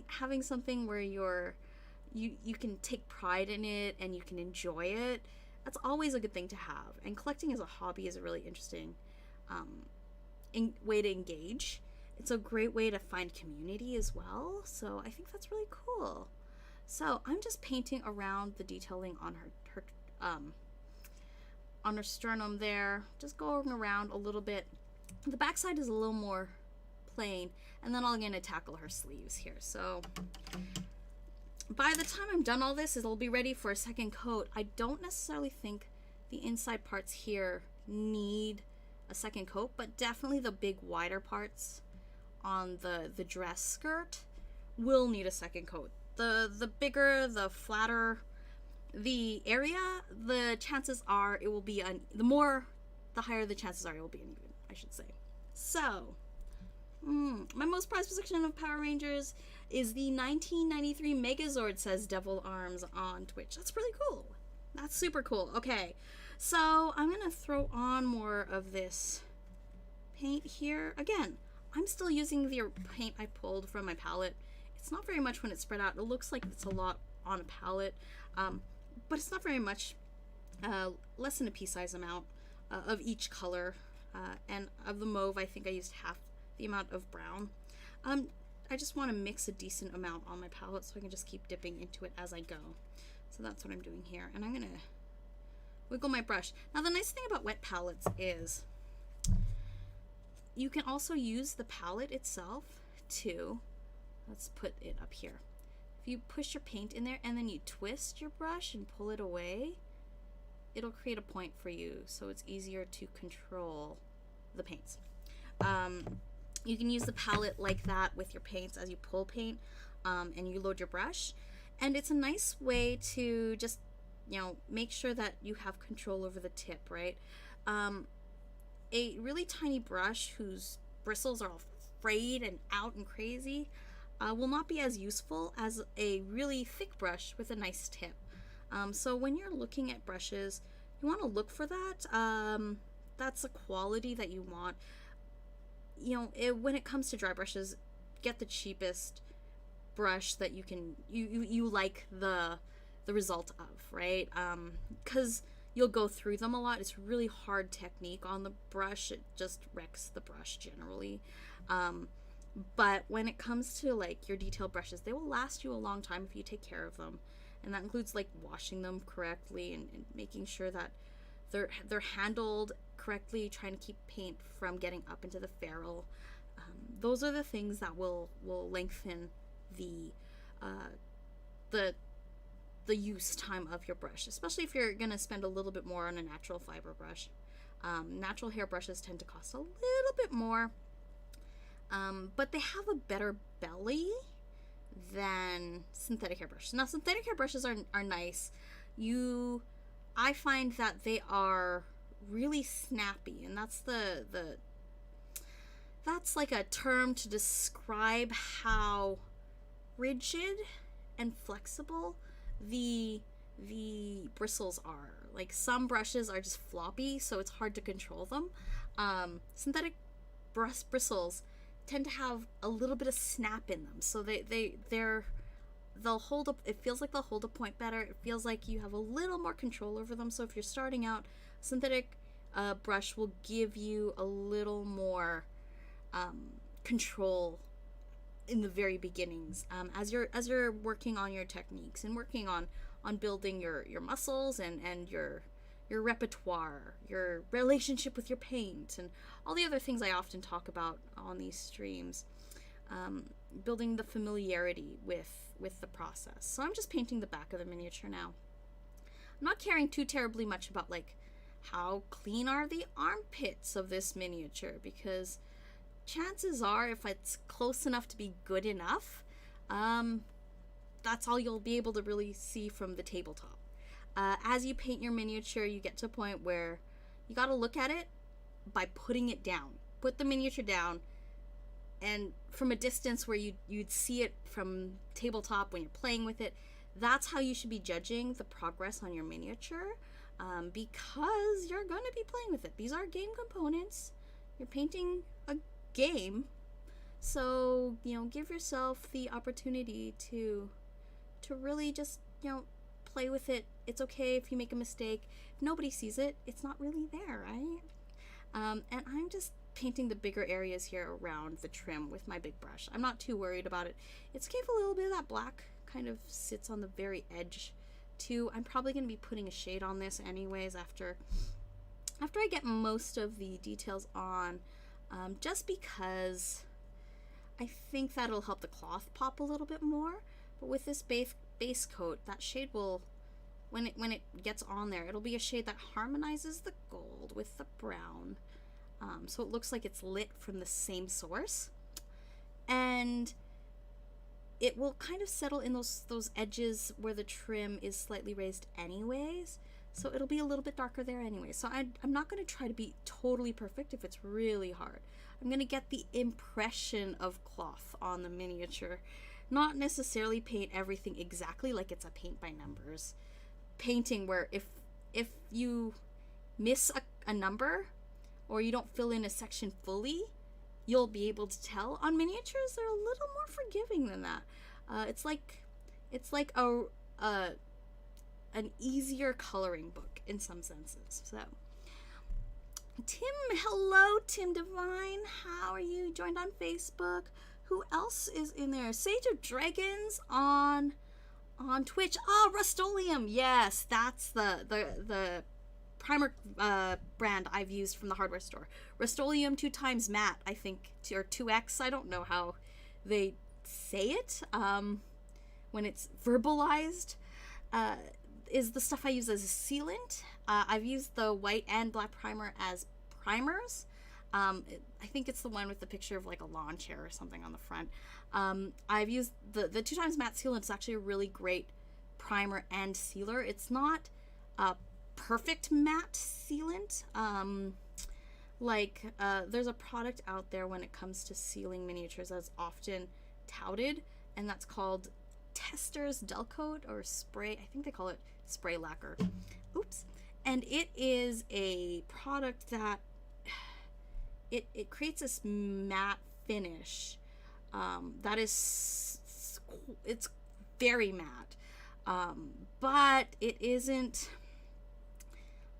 S1: having something where you can take pride in it and you can enjoy it, that's always a good thing to have. And collecting as a hobby is a really interesting way to engage. It's a great way to find community as well. So I think that's really cool. So I'm just painting around the detailing on her sternum there, just going around a little bit. The backside is a little more plain, and then I'm gonna tackle her sleeves here. So by the time I'm done all this, it'll be ready for a second coat. I don't necessarily think the inside parts here need a second coat, but definitely the big wider parts on the dress skirt will need a second coat. The bigger, the flatter the area, the chances are it will be the higher the chances are it will be uneven, I should say. So, my most prized possession of Power Rangers is the 1993 Megazord, says Devil Arms on Twitch. That's really cool. That's super cool. Okay, so I'm gonna throw on more of this paint here. Again, I'm still using the paint I pulled from my palette. It's not very much when it's spread out. It looks like it's a lot on a palette, but it's not very much. Less than a pea-size amount of each color, and of the mauve, I think I used half the amount of brown. I just want to mix a decent amount on my palette so I can just keep dipping into it as I go. So that's what I'm doing here, and I'm gonna wiggle my brush. Now the nice thing about wet palettes is you can also use the palette itself to, let's put it up here. If you push your paint in there and then you twist your brush and pull it away, it'll create a point for you, so it's easier to control the paints. You can use the palette like that with your paints as you pull paint and you load your brush, and it's a nice way to just, make sure that you have control over the tip, right? A really tiny brush whose bristles are all frayed and out and crazy will not be as useful as a really thick brush with a nice tip. So when you're looking at brushes, you want to look for that. That's a quality that you want. When it comes to dry brushes, get the cheapest brush that you like the result of, right? Because you'll go through them a lot. It's really hard technique on the brush. It just wrecks the brush generally. But when it comes to like your detailed brushes, they will last you a long time if you take care of them. And that includes like washing them correctly and making sure that they're handled correctly, trying to keep paint from getting up into the ferrule. Those are the things that will lengthen the the use time of your brush, especially if you're going to spend a little bit more on a natural fiber brush. Natural hair brushes tend to cost a little bit more, but they have a better belly than synthetic hair brushes. Now, synthetic hair brushes are nice. I find that they are really snappy, and that's like a term to describe how rigid and flexible the bristles are. Like, some brushes are just floppy, so it's hard to control them. Synthetic bristles tend to have a little bit of snap in them, so they'll hold up. It feels like they'll hold a point better. It feels like you have a little more control over them. So if you're starting out, synthetic brush will give you a little more control in the very beginnings, as you're working on your techniques and working on building your muscles and your repertoire, your relationship with your paint, and all the other things I often talk about on these streams. Building the familiarity with the process. So I'm just painting the back of the miniature now. I'm not caring too terribly much about like how clean are the armpits of this miniature, because chances are, if it's close enough to be good enough, that's all you'll be able to really see from the tabletop. As you paint your miniature, you get to a point where you got to look at it by putting it down. Put the miniature down, and from a distance where you'd see it from tabletop when you're playing with it. That's how you should be judging the progress on your miniature, because you're going to be playing with it. These are game components. You're painting a game, so give yourself the opportunity to really just play with it. It's okay if you make a mistake. If nobody sees it, it's not really there, right? And I'm just painting the bigger areas here around the trim with my big brush. I'm not too worried about it. It's okay if a little bit of that black kind of sits on the very edge too. I'm probably going to be putting a shade on this anyways after I get most of the details on, just because I think that'll help the cloth pop a little bit more. But with this base coat, that shade will, when it gets on there, it'll be a shade that harmonizes the gold with the brown. So it looks like it's lit from the same source, and it will kind of settle in those edges where the trim is slightly raised anyways, so it'll be a little bit darker there anyway. So I'm not going to try to be totally perfect if it's really hard. I'm going to get the impression of cloth on the miniature, not necessarily paint everything exactly like it's a paint by numbers painting, where if you miss a number or you don't fill in a section fully, you'll be able to tell. On miniatures, they're a little more forgiving than that. It's like an easier coloring book in some senses. So, hello, Tim Divine. How are you? Joined on Facebook. Who else is in there? Sage of Dragons on Twitch. Oh, Rust-Oleum. Yes, that's the primer brand I've used from the hardware store. Rust-Oleum 2x matte, I think, or 2x. I don't know how they say it when it's verbalized. Is the stuff I use as a sealant. I've used the white and black primer as primers. I think it's the one with the picture of like a lawn chair or something on the front. I've used the 2x matte sealant. It's actually a really great primer and sealer. It's not perfect matte sealant. There's a product out there when it comes to sealing miniatures that's often touted, and that's called Tester's Gel Coat or spray. I think they call it spray lacquer. Oops. And it is a product that it creates this matte finish that is, it's very matte, but it isn't.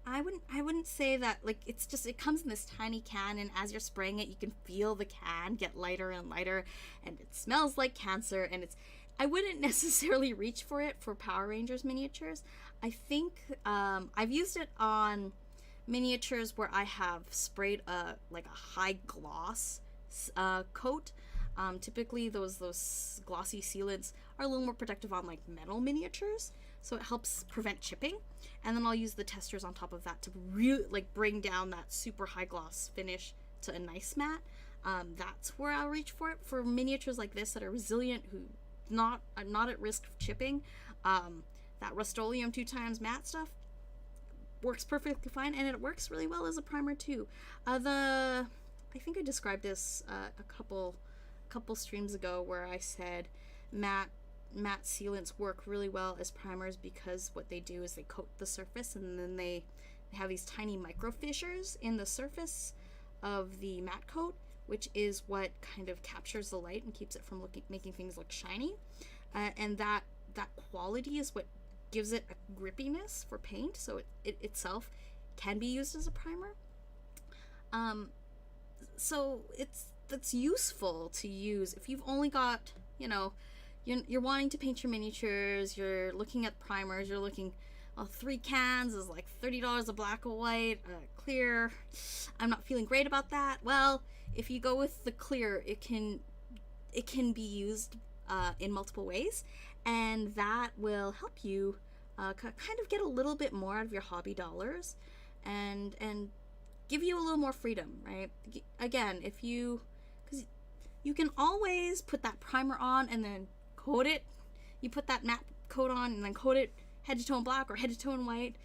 S1: I wouldn't say that, like, it's just, it comes in this tiny can, and as you're spraying it, you can feel the can get lighter and lighter, and it smells like cancer, and I wouldn't necessarily reach for it for Power Rangers miniatures. I think I've used it on miniatures where I have sprayed a high gloss coat. Typically those glossy sealants are a little more protective on like metal miniatures. so it helps prevent chipping. And then I'll use the testers on top of that to really like bring down that super high gloss finish to a nice matte. That's where I'll reach for it. For miniatures like this that are resilient, who are not at risk of chipping, that Rust-Oleum 2x matte stuff works perfectly fine, and it works really well as a primer too. I think I described this a couple streams ago, where I said matte sealants work really well as primers because what they do is they coat the surface, and then they have these tiny micro fissures in the surface of the matte coat, which is what kind of captures the light and keeps it from making things look shiny. And that quality is what gives it a grippiness for paint, so it itself can be used as a primer. So that's useful to use if you've only got, you're wanting to paint your miniatures, you're looking at primers, you're looking, 3 cans is like $30 a black or white, clear. I'm not feeling great about that. Well, if you go with the clear, it can be used in multiple ways, and that will help you kind of get a little bit more out of your hobby dollars, and give you a little more freedom, right? Again, because you can always put that primer on and then coat it. You put that matte coat on and then coat it head to toe in black or head to toe in white.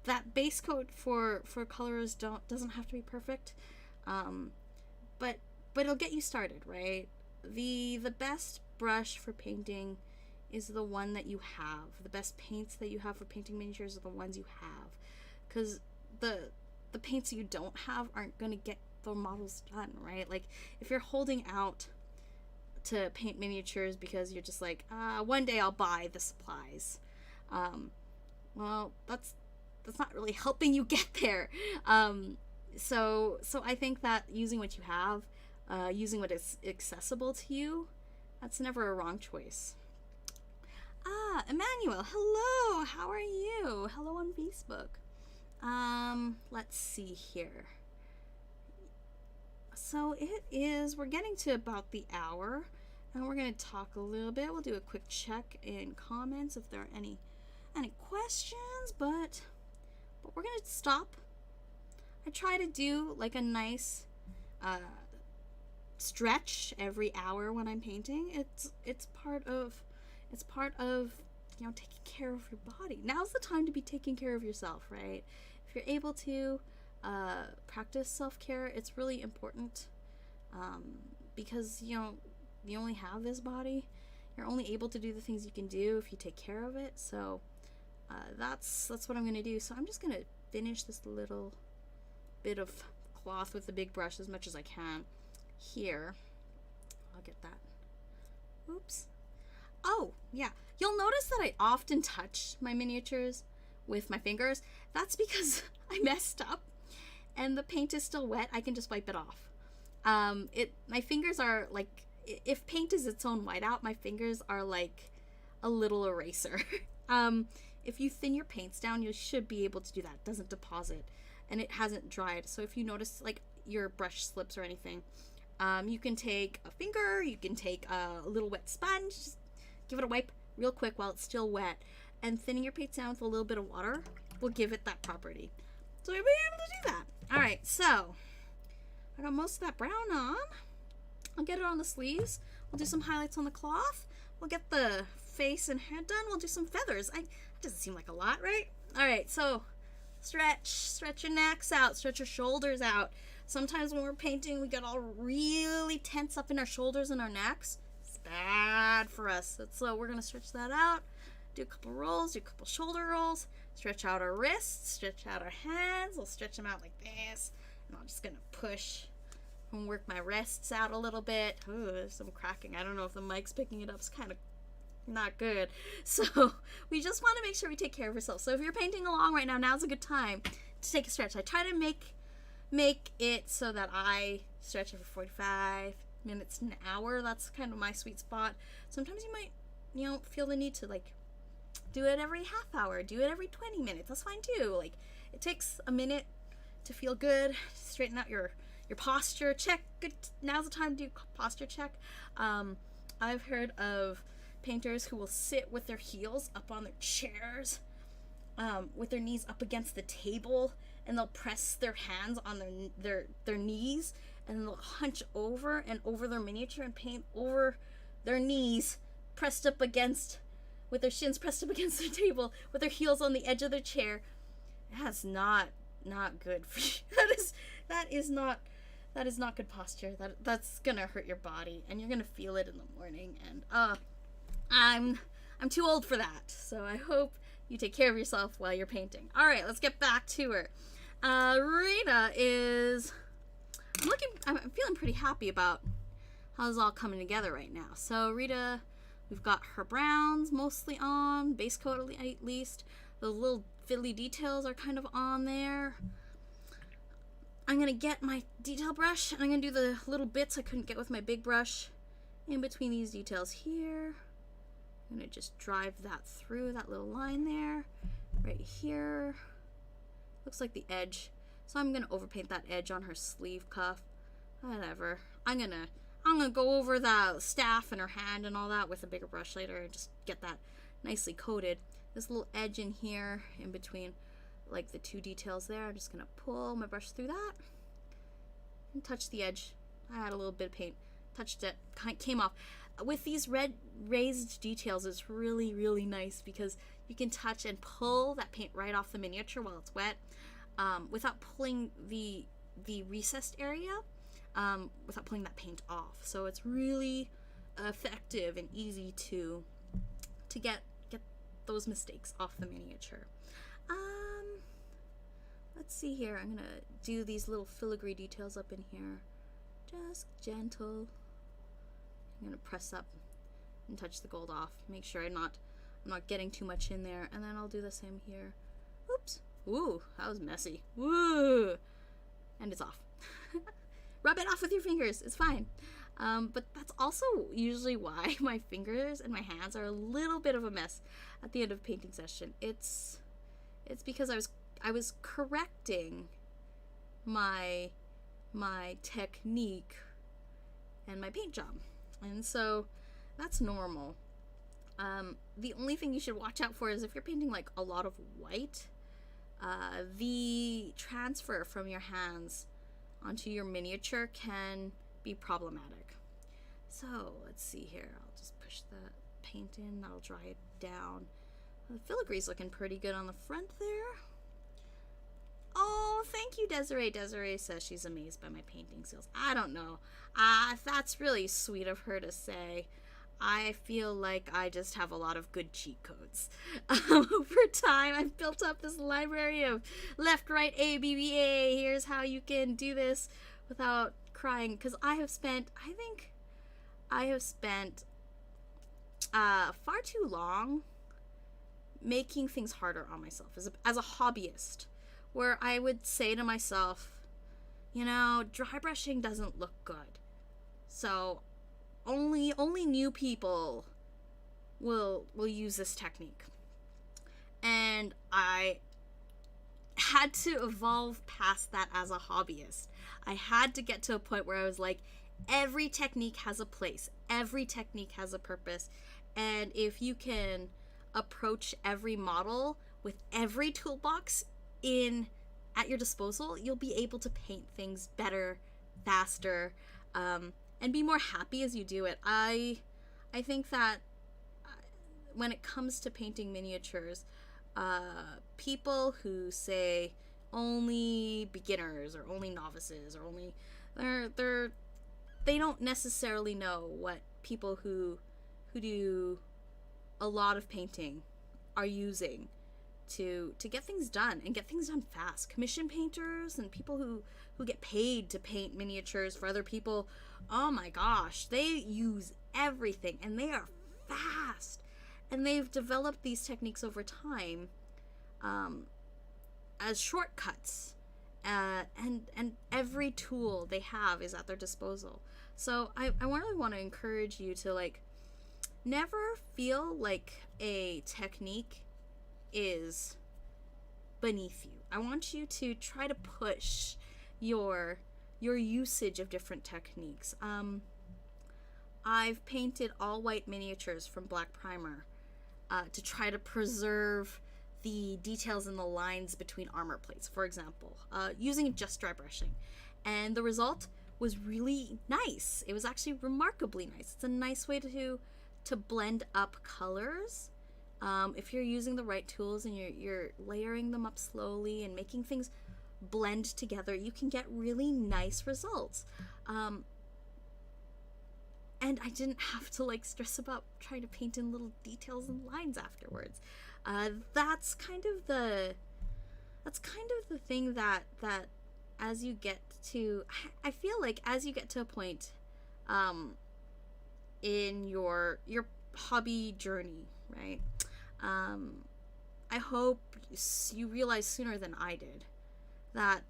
S1: That base coat for colors doesn't have to be perfect, but it'll get you started, right? The best brush for painting is the one that you have. The best paints that you have for painting miniatures are the ones you have, because the paints you don't have aren't going to get the models done, right? Like, if you're holding out to paint miniatures because you're just like, one day I'll buy the supplies, well, that's not really helping you get there. So I think that using what you have, using what is accessible to you, that's never a wrong choice. Emmanuel, hello, how are you? Hello on Facebook. Let's see here. So we're getting to about the hour, and we're going to talk a little bit. We'll do a quick check in comments if there are any questions, but we're going to stop. I try to do like a nice stretch every hour when I'm painting. It's part of taking care of your body. Now's the time to be taking care of yourself, right? If you're able to practice self-care, it's really important, because you only have this body. You're only able to do the things you can do if you take care of it. So that's what I'm going to do. So I'm just going to finish this little bit of cloth with the big brush as much as I can here. I'll get that. Oops. Oh, yeah. You'll notice that I often touch my miniatures with my fingers. That's because I messed up and the paint is still wet. I can just wipe it off. My fingers are like, if paint is its own whiteout, my fingers are like a little eraser. If you thin your paints down, you should be able to do that. It doesn't deposit and it hasn't dried. So if you notice like your brush slips or anything, you can take a finger, you can take a little wet sponge, just give it a wipe real quick while it's still wet, and thinning your paints down with a little bit of water will give it that property. So you'll be able to do that. All right, so I got most of that brown on. I'll get it on the sleeves. We'll do some highlights on the cloth. We'll get the face and head done. We'll do some feathers. It doesn't seem like a lot, right? All right, so stretch your necks out, stretch your shoulders out. Sometimes when we're painting, we get all really tense up in our shoulders and our necks. It's bad for us. So we're going to stretch that out, do a couple rolls, do a couple shoulder rolls, stretch out our wrists, stretch out our hands. We'll stretch them out like this. And I'm just going to push and work my wrists out a little bit. Ooh, there's some cracking. I don't know if the mic's picking it up. It's kind of not good. So we just want to make sure we take care of ourselves. So if you're painting along right now, now's a good time to take a stretch. I try to make it so that I stretch every 45 minutes to an hour. That's kind of my sweet spot. Sometimes you might feel the need to like do it every half hour, do it every 20 minutes. That's fine too. Like, it takes a minute to feel good, straighten out your posture, check good. Now's the time to do posture check. I've heard of painters who will sit with their heels up on their chairs, with their knees up against the table, and they'll press their hands on their knees, and they'll hunch over and over their miniature and paint over their knees, pressed up against, with their shins pressed up against their table, with their heels on the edge of their chair. That's not good for you. That is not good posture. That's gonna hurt your body, and you're gonna feel it in the morning. And I'm too old for that. So I hope you take care of yourself while you're painting. All right, let's get back to her. Rita is. I'm feeling pretty happy about how it's all coming together right now. So Rita, we've got her browns mostly on, base coat at least. The little fiddly details are kind of on there. I'm going to get my detail brush, and I'm going to do the little bits I couldn't get with my big brush in between these details here. I'm going to just drive that through that little line there, right here. Looks like the edge. So I'm going to overpaint that edge on her sleeve cuff. Whatever. I'm going to go over the staff and her hand and all that with a bigger brush later and just get that nicely coated. This little edge in here in between like the two details there, I'm just going to pull my brush through that and touch the edge. I had a little bit of paint, touched it, came off. With these red raised details, it's really, really nice because you can touch and pull that paint right off the miniature while it's wet, without pulling the recessed area, without pulling that paint off. So it's really effective and easy to get those mistakes off the miniature. Let's see here. I'm gonna do these little filigree details up in here, just gentle. I'm gonna press up and touch the gold off. Make sure I'm not getting too much in there, and then I'll do the same here. Oops. Ooh, that was messy. Woo! And it's off. Rub it off with your fingers. It's fine. But that's also usually why my fingers and my hands are a little bit of a mess at the end of a painting session. It's because I was correcting my technique and my paint job. And so that's normal. The only thing you should watch out for is if you're painting like a lot of white, the transfer from your hands onto your miniature can be problematic. So let's see here. I'll just push the paint in. That'll dry it down. The filigree's looking pretty good on the front there. Oh, thank you, Desiree. Desiree says she's amazed by my painting skills. I don't know. That's really sweet of her to say. I feel like I just have a lot of good cheat codes. Over time, I've built up this library of left, right, A, B, B, A. Here's how you can do this without crying. Because I think I have spent far too long making things harder on myself as a hobbyist, where I would say to myself, dry brushing doesn't look good. So only new people will use this technique. And I had to evolve past that as a hobbyist. I had to get to a point where I was like, every technique has a place. Every technique has a purpose. And if you can approach every model with every toolbox at your disposal, you'll be able to paint things better, faster, and be more happy as you do it. I think that when it comes to painting miniatures, people who say only beginners or only novices or only they don't necessarily know what people who do a lot of painting are using to get things done and get things done fast. Commission painters and people who get paid to paint miniatures for other people, oh my gosh, they use everything and they are fast. And they've developed these techniques over time as shortcuts. And every tool they have is at their disposal. So I really want to encourage you to never feel like a technique is beneath you. I want you to try to push your usage of different techniques. I've painted all white miniatures from black primer to try to preserve the details and the lines between armor plates, for example, using just dry brushing. And the result was really nice. It was actually remarkably nice. It's a nice way to blend up colors. If you're using the right tools and you're layering them up slowly and making things blend together, you can get really nice results. And I didn't have to like stress about trying to paint in little details and lines afterwards. That's kind of the thing that as you get to, I feel like as you get to a point in your hobby journey, right? I hope you realize sooner than I did that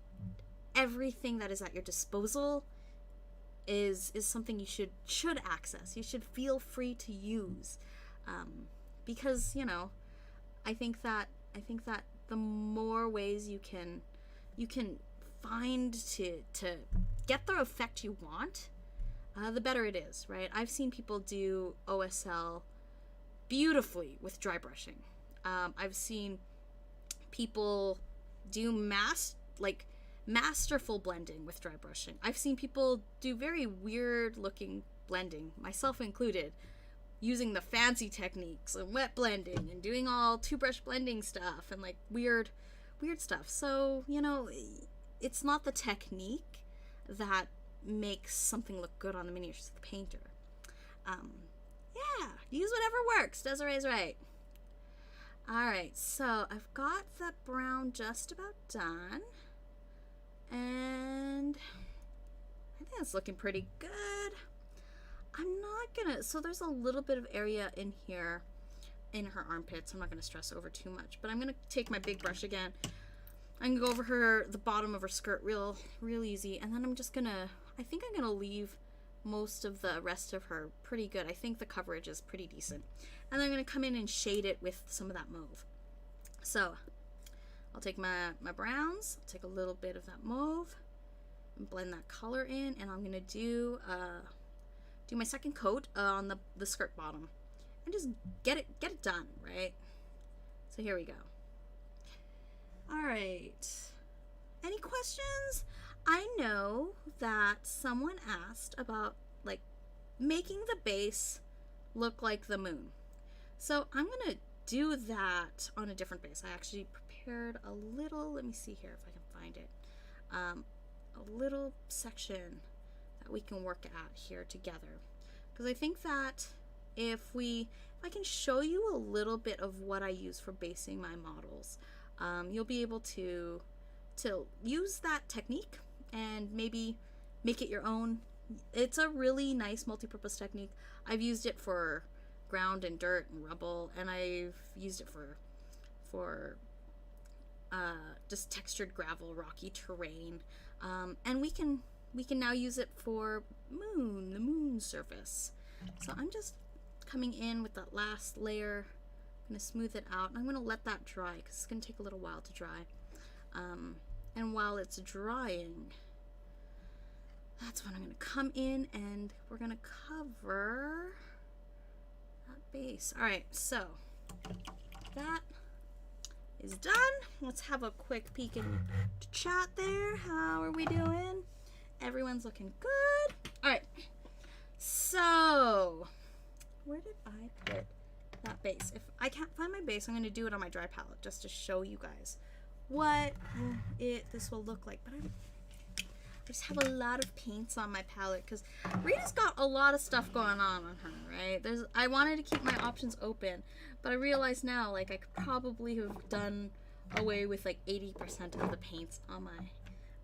S1: everything that is at your disposal is something you should access. You should feel free to use, because I think that the more ways you can find to get the effect you want, the better it is, right? I've seen people do OSL beautifully with dry brushing. I've seen people do masterful blending with dry brushing. I've seen people do very weird looking blending, myself included, using the fancy techniques and wet blending and doing all two brush blending stuff and like weird stuff. So, it's not the technique that makes something look good on the miniatures of the painter. Yeah, use whatever works. Desiree's right. Alright, so I've got the brown just about done. And I think it's looking pretty good. I'm not gonna, so there's a little bit of area in here in her armpits. I'm not gonna stress over too much, but I'm gonna take my big brush again. I'm gonna go over the bottom of her skirt real easy, and then I think I'm gonna leave most of the rest of her pretty good. I think the coverage is pretty decent. And then I'm gonna come in and shade it with some of that mauve. So I'll take my browns, I'll take a little bit of that mauve and blend that color in, and I'm gonna do my second coat on the skirt bottom and just get it done, right? So here we go. All right, any questions? I know that someone asked about like making the base look like the moon. So I'm gonna do that on a different base. I actually prepared a little, let me see here if I can find it, a little section that we can work at here together. Because I think that if I can show you a little bit of what I use for basing my models, you'll be able to use that technique and maybe make it your own. It's a really nice multi-purpose technique. I've used it for ground and dirt and rubble, and I've used it for just textured gravel, rocky terrain, and we can now use it for the moon surface. So I'm just coming in with that last layer. I'm going to smooth it out, and I'm going to let that dry because it's going to take a little while to dry. And while it's drying, that's when I'm going to come in and we're going to cover that base. All right, so that is done. Let's have a quick peek and chat there. How are we doing? Everyone's looking good. All right, so where did I put that base? If I can't find my base, I'm going to do it on my dry palette just to show you guys what this will look like. But I just have a lot of paints on my palette because Rita's got a lot of stuff going on her, right? I wanted to keep my options open, but I realize now like I could probably have done away with like 80% of the paints on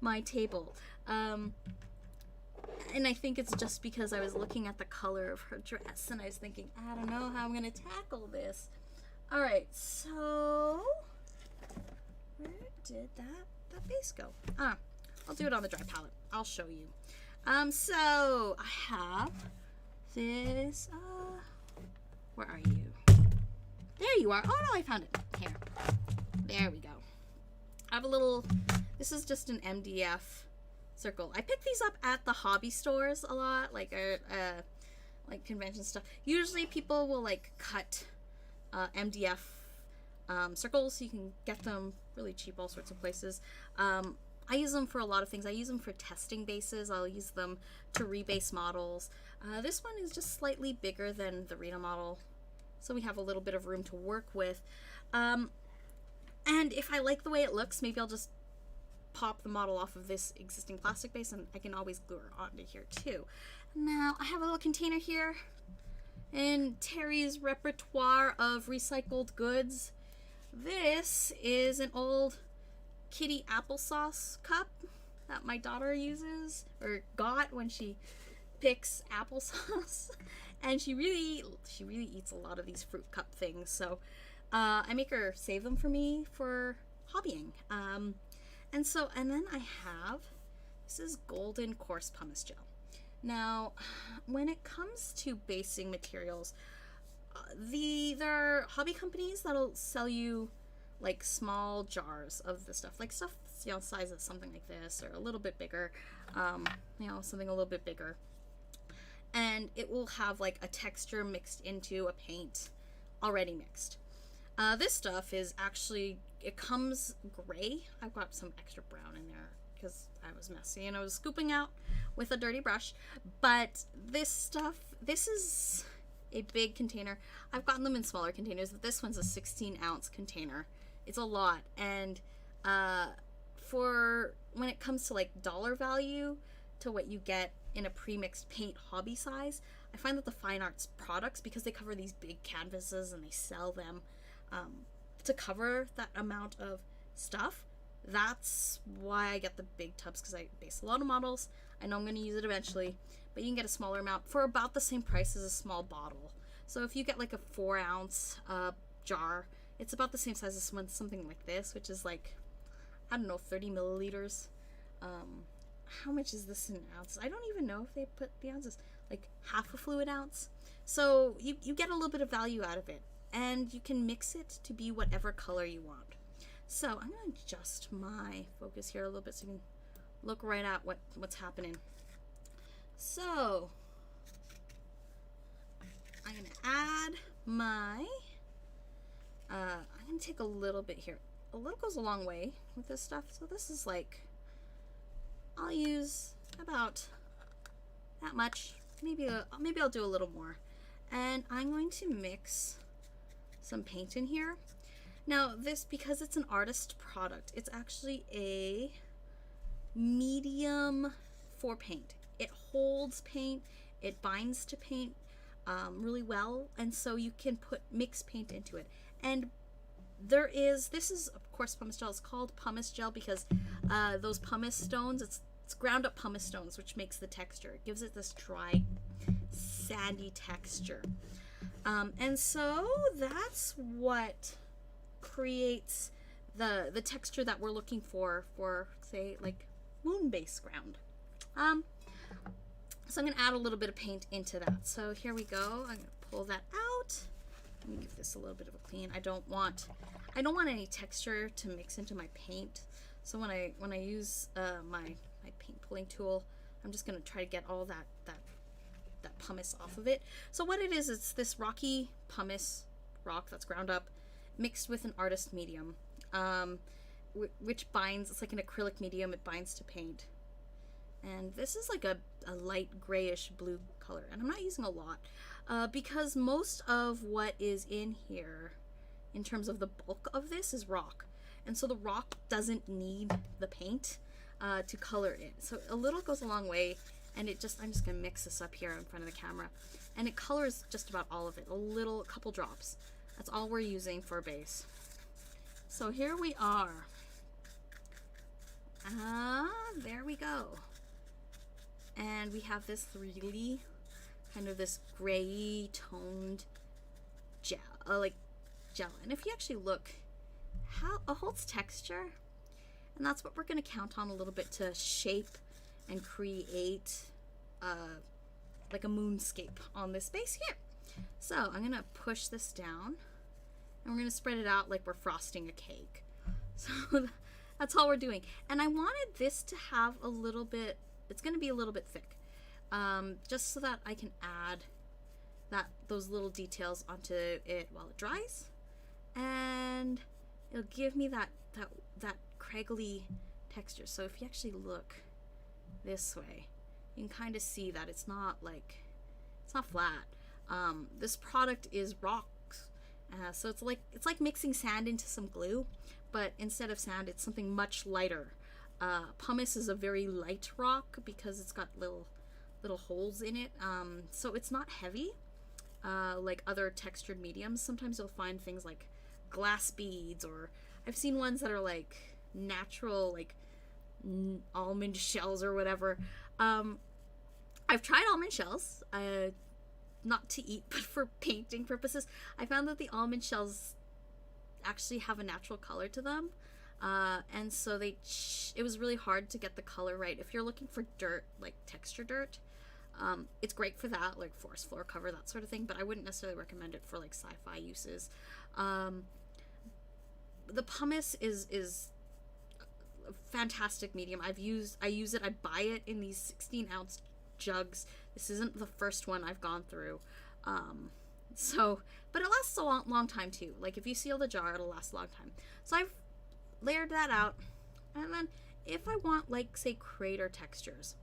S1: my table. And I think it's just because I was looking at the color of her dress and I was thinking, I don't know how I'm gonna tackle this. All right, so where did that base go? I'll do it on the dry palette. I'll show you. So I have this, where are you? There you are. Oh no, I found it. Here. There we go. I have a little, this is just an MDF circle. I pick these up at the hobby stores a lot, like like convention stuff. Usually people will like cut MDF circles, so you can get them really cheap all sorts of places. I use them for a lot of things. I use them for testing bases. I'll use them to rebase models. This one is just slightly bigger than the Rita model, so we have a little bit of room to work with. And if I like the way it looks, maybe I'll just pop the model off of this existing plastic base, and I can always glue her onto here too. Now I have a little container here in Teri's repertoire of recycled goods. This is an old kitty applesauce cup that my daughter uses, or got when she picks applesauce. And she really eats a lot of these fruit cup things, so I make her save them for me for hobbying. And then I have, this is golden coarse pumice gel. Now, when it comes to basing materials, there are hobby companies that'll sell you like small jars of the stuff, like stuff, you know, size of something like this, or a little bit bigger, you know, something a little bit bigger. And it will have like a texture mixed into a paint already mixed. This stuff is actually, it comes gray. I've got some extra brown in there because I was messy and I was scooping out with a dirty brush. But this stuff, this is a big container. I've gotten them in smaller containers, but this one's a 16-ounce container. It's a lot. And for when it comes to like dollar value to what you get in a pre-mixed paint hobby size, I find that the fine arts products, because they cover these big canvases and they sell them to cover that amount of stuff, that's why I get the big tubs, because I base a lot of models. I know I'm going to use it eventually, but you can get a smaller amount for about the same price as a small bottle. So if you get like a 4-ounce jar, it's about the same size as something like this, which is like, I don't know, 30 milliliters. How much is this in ounces? I don't even know if they put the ounces, like half a fluid ounce. So you get a little bit of value out of it, and you can mix it to be whatever color you want. So I'm going to adjust my focus here a little bit so you can look right at what's happening. So I'm going to add my, I'm going to take a little bit here. A little goes a long way with this stuff. So this is like, I'll use about that much. Maybe I'll do a little more. And I'm going to mix some paint in here. Now this, because it's an artist product, it's actually a medium for paint. It holds paint, it binds to paint really well, and so you can mix paint into it. And this is of course pumice gel. It's called pumice gel because those pumice stones, it's ground up pumice stones, which makes the texture. It gives it this dry, sandy texture. And so that's what creates the texture that we're looking for say like moon base ground. So I'm going to add a little bit of paint into that. So here we go. I'm going to pull that out. Let me give this a little bit of a clean. I don't want any texture to mix into my paint. So when I use my paint pulling tool, I'm just going to try to get all that pumice off of it. So what it is, it's this rocky pumice rock that's ground up, mixed with an artist medium, which binds. It's like an acrylic medium. It binds to paint. And this is like a light grayish blue color, and I'm not using a lot because most of what is in here in terms of the bulk of this is rock, and so the rock doesn't need the paint to color it. So a little goes a long way, and I'm just gonna mix this up here in front of the camera, and it colors just about all of it. A couple drops. That's all we're using for a base. So here we are. There we go. And we have this really kind of this gray toned gel, and if you actually look how it holds texture, and that's what we're going to count on a little bit to shape and create like a moonscape on this base here. So I'm going to push this down, and we're going to spread it out like we're frosting a cake. So that's all we're doing. And I wanted this to have a little bit, it's going to be a little bit thick, just so that I can add those little details onto it while it dries, and it'll give me that craggly texture. So if you actually look this way, you can kind of see that it's not flat. This product is rocks, so it's like mixing sand into some glue, but instead of sand, it's something much lighter. Pumice is a very light rock because it's got little holes in it, so it's not heavy like other textured mediums. Sometimes you'll find things like glass beads, or I've seen ones that are like natural, like almond shells or whatever. I've tried almond shells, not to eat, but for painting purposes. I found that the almond shells actually have a natural color to them, and so it was really hard to get the color right. If you're looking for dirt, like texture dirt, it's great for that, like forest floor cover, that sort of thing, but I wouldn't necessarily recommend it for like sci-fi uses. The pumice is a fantastic medium. I use it, I buy it in these 16-ounce jugs. This isn't the first one I've gone through. But it lasts a long time too. Like if you seal the jar, it'll last a long time. So I've layered that out. And then if I want, like, say, crater textures,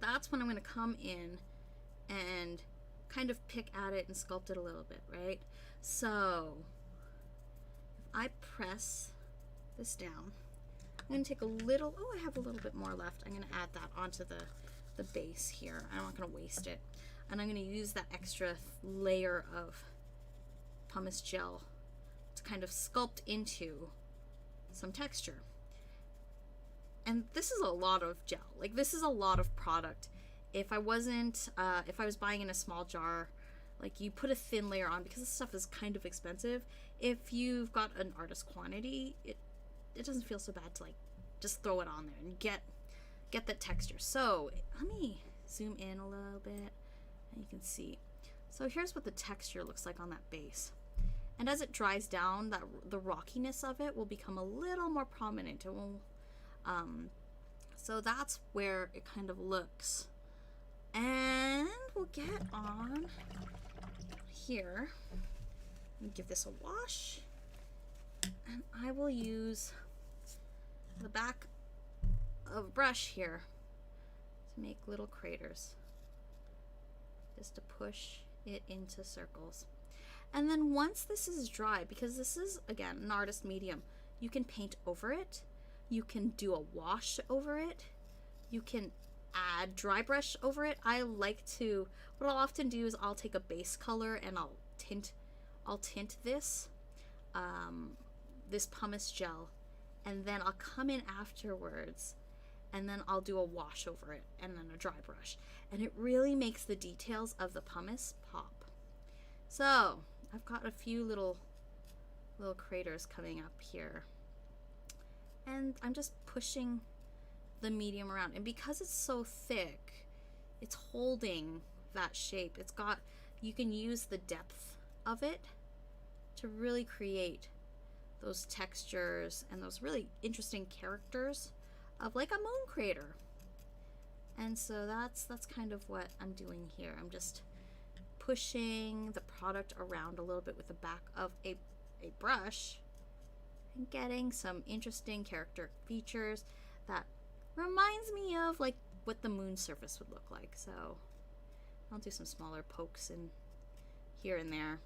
S1: that's when I'm going to come in and kind of pick at it and sculpt it a little bit, right? So if I press this down, I'm going to take a little, I have a little bit more left. I'm going to add that onto the base here. I'm not going to waste it. And I'm going to use that extra layer of pumice gel to kind of sculpt into some texture. And this is a lot of gel. Like, this is a lot of product. If I was buying in a small jar, like, you put a thin layer on because this stuff is kind of expensive. If you've got an artist quantity, it doesn't feel so bad to, like, just throw it on there and get that texture. So let me zoom in a little bit and you can see. So here's what the texture looks like on that base. And as it dries down, the rockiness of it will become a little more prominent. It will, so that's where it kind of looks. And we'll get on here and give this a wash. And I will use the back of a brush here to make little craters, just to push it into circles. And then once this is dry, because this is, again, an artist medium, you can paint over it, you can do a wash over it, you can add dry brush over it. I like to, what I'll often do is I'll take a base color and I'll tint this this pumice gel, and then I'll come in afterwards and then I'll do a wash over it and then a dry brush, and it really makes the details of the pumice pop. So I've got a few little craters coming up here, and I'm just pushing the medium around, and because it's so thick, it's holding that shape. It's got, you can use the depth of it to really create those textures and those really interesting characters of like a moon crater. And so that's kind of what I'm doing here. I'm just pushing the product around a little bit with the back of a brush and getting some interesting character features that reminds me of like what the moon surface would look like. So I'll do some smaller pokes in here and there,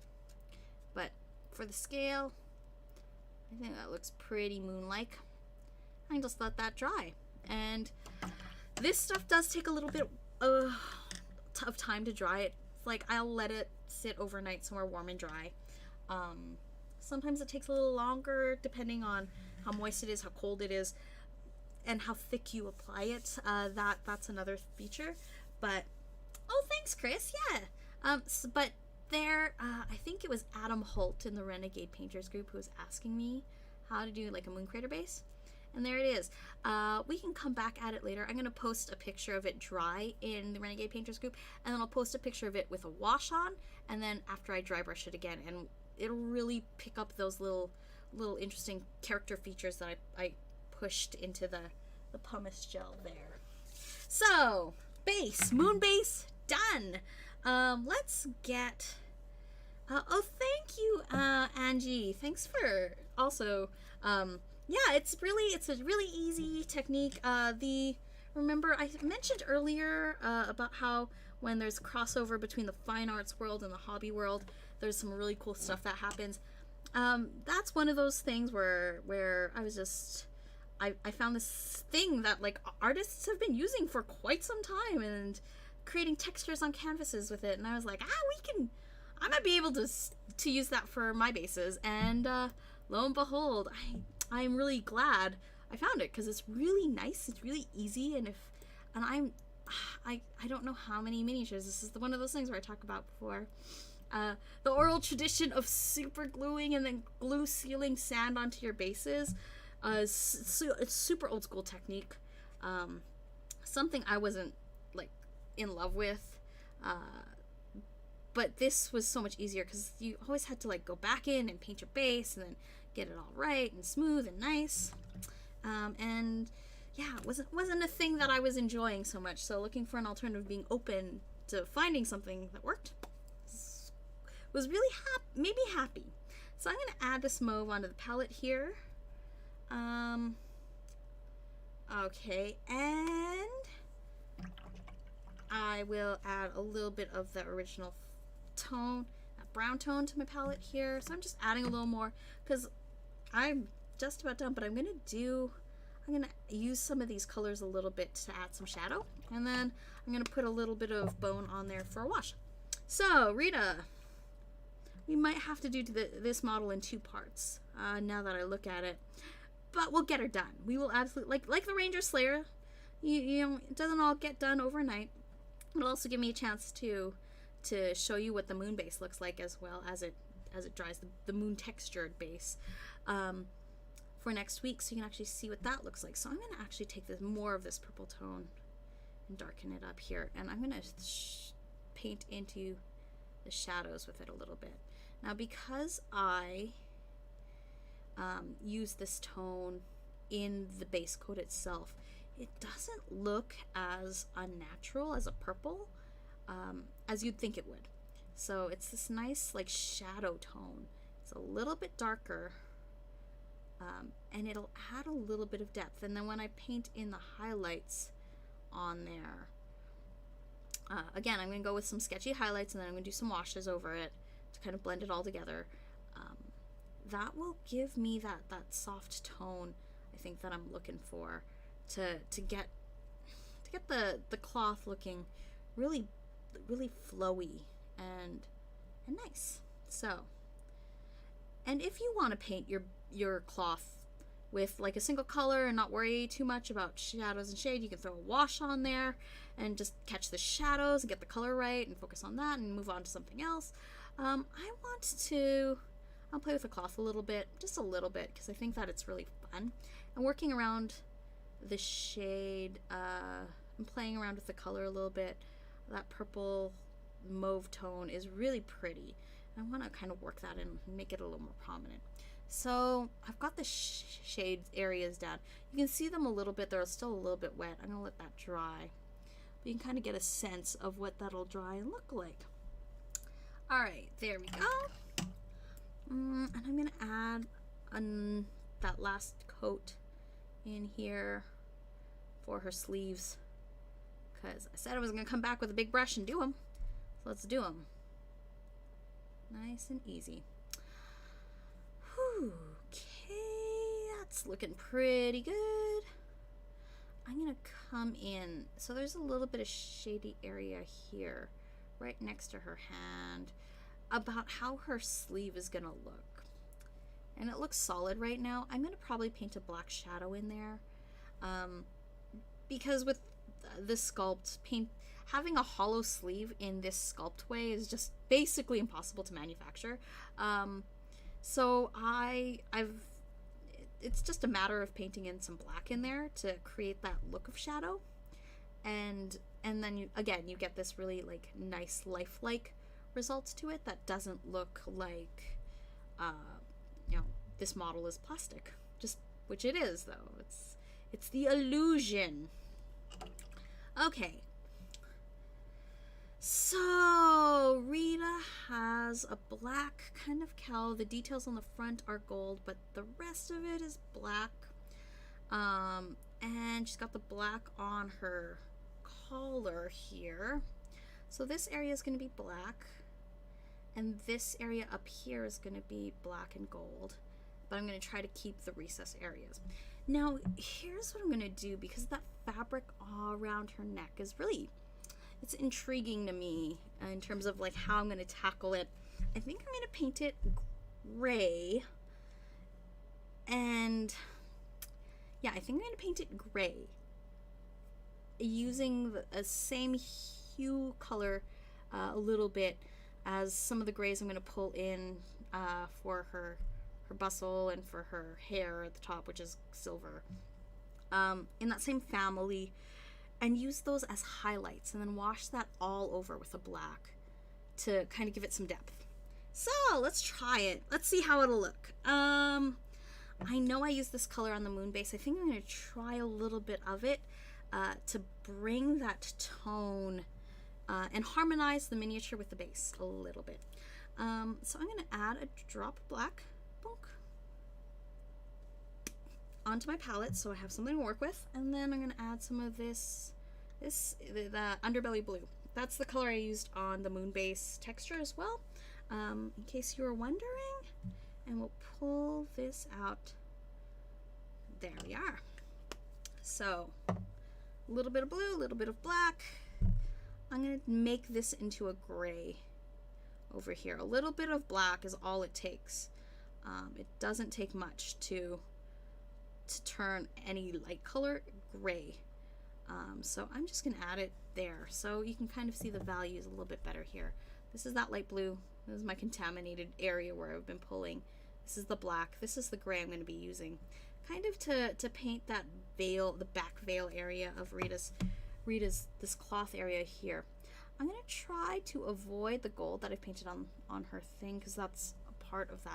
S1: but for the scale, I think that looks pretty moon-like. I can just let that dry. And this stuff does take a little bit of time to dry. It's like I'll let it sit overnight somewhere warm and dry. Sometimes it takes a little longer depending on how moist it is, how cold it is, and how thick you apply it. That's another feature. But oh, thanks, Chris. Yeah. But there, I think it was Adam Holt in the Renegade Painters group who was asking me how to do like a moon crater base. And there it is. We can come back at it later. I'm going to post a picture of it dry in the Renegade Painters group, and then I'll post a picture of it with a wash on, and then after I dry brush it again, and it'll really pick up those little interesting character features that I pushed into the pumice gel there. So, base, moon base, done. Let's get, oh, thank you, Angie. Thanks for also, yeah, it's a really easy technique. Remember I mentioned earlier, about how when there's crossover between the fine arts world and the hobby world, there's some really cool stuff that happens. That's one of those things where I was just, I found this thing that like artists have been using for quite some time and creating textures on canvases with it, and I was like, I might be able to use that for my bases, and lo and behold, I'm really glad I found it, because it's really nice, it's really easy, and I don't know how many miniatures. This is one of those things where I talked about before. The oral tradition of super gluing and then glue sealing sand onto your bases. It's super old school technique. Something I wasn't like in love with. But this was so much easier because you always had to like go back in and paint your base and then get it all right and smooth and nice. And yeah, it wasn't a thing that I was enjoying so much. So looking for an alternative, being open to finding something that worked, was really made me happy. So I'm gonna add this mauve onto the palette here. Okay, and I will add a little bit of the original tone, that brown tone, to my palette here. So I'm just adding a little more because I'm just about done, but I'm gonna use some of these colors a little bit to add some shadow, and then I'm gonna put a little bit of bone on there for a wash. So Rita, we might have to do this model in 2 parts, now that I look at it, but we'll get her done. We will absolutely, like the Ranger Slayer, you know, it doesn't all get done overnight. It'll also give me a chance to show you what the moon base looks like, as well as it dries, the moon textured base, for next week, so you can actually see what that looks like. So I'm going to actually take more of this purple tone and darken it up here, and I'm going to paint into the shadows with it a little bit. Now, because I use this tone in the base coat itself, it doesn't look as unnatural as a purple as you'd think it would. So it's this nice like shadow tone. It's a little bit darker, and it'll add a little bit of depth. And then when I paint in the highlights on there, again, I'm going to go with some sketchy highlights, and then I'm going to do some washes over it to kind of blend it all together. That will give me that soft tone, I think, that I'm looking for, to get the cloth looking really flowy and nice. So, and if you want to paint your cloth with like a single color and not worry too much about shadows and shade, you can throw a wash on there and just catch the shadows and get the color right and focus on that and move on to something else. I'll play with the cloth a little bit, just a little bit, because I think that it's really fun. And working around the shade, I'm playing around with the color a little bit. That purple mauve tone is really pretty. I want to kind of work that in and make it a little more prominent. So I've got the shade areas down. You can see them a little bit. They're still a little bit wet. I'm going to let that dry. But you can kind of get a sense of what that'll dry and look like. All right, there we go. And I'm going to add that last coat in here for her sleeves, because I said I was going to come back with a big brush and do them. So let's do them. Nice and easy. Whew, okay, that's looking pretty good. I'm going to come in. So there's a little bit of shady area here, right next to her hand, about how her sleeve is going to look. And it looks solid right now. I'm going to probably paint a black shadow in there, because with this sculpt, having a hollow sleeve in this sculpt way is just basically impossible to manufacture. So it's just a matter of painting in some black in there to create that look of shadow, and then you get this really like nice lifelike results to it that doesn't look like this model is plastic, which it is, though. It's the illusion. Okay, so has a black kind of cowl. The details on the front are gold, but the rest of it is black. And she's got the black on her collar here. So this area is going to be black, and this area up here is going to be black and gold, but I'm going to try to keep the recess areas. Now here's what I'm going to do, because that fabric all around her neck is really, it's intriguing to me in terms of like how I'm going to tackle it. I think I'm going to paint it gray, and yeah, I think I'm going to paint it gray using the same hue color a little bit as some of the grays I'm going to pull in for her bustle and for her hair at the top, which is silver, in that same family, and use those as highlights, and then wash that all over with a black to kind of give it some depth. So let's try it. Let's see how it'll look. I know I used this color on the moon base. I think I'm going to try a little bit of it to bring that tone and harmonize the miniature with the base a little bit. So I'm going to add a drop of black onto my palette so I have something to work with, and then I'm going to add some of the underbelly blue. That's the color I used on the moon base texture as well, in case you were wondering. And we'll pull this out. There we are. So a little bit of blue, a little bit of black. I'm going to make this into a gray over here. A little bit of black is all it takes. It doesn't take much to turn any light color gray. So I'm just going to add it there so you can kind of see the values a little bit better here. This is that light blue. This is my contaminated area where I've been pulling. This is the black. This is the gray I'm going to be using, kind of to paint that veil, the back veil area of Rita's this cloth area here. I'm going to try to avoid the gold that I painted on her thing, because that's a part of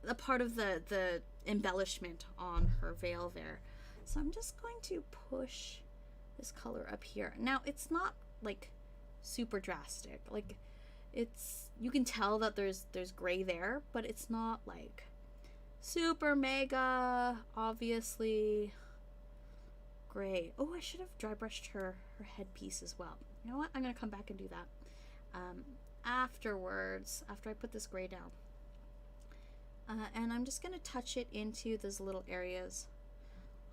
S1: a part of the embellishment on her veil there. So I'm just going to push this color up here. Now it's not like super drastic, like you can tell that there's gray there, but it's not like super mega obviously gray. Oh, I should have dry brushed her headpiece as well. You know what, I'm gonna come back and do that afterwards, after I put this gray down. And I'm just gonna touch it into those little areas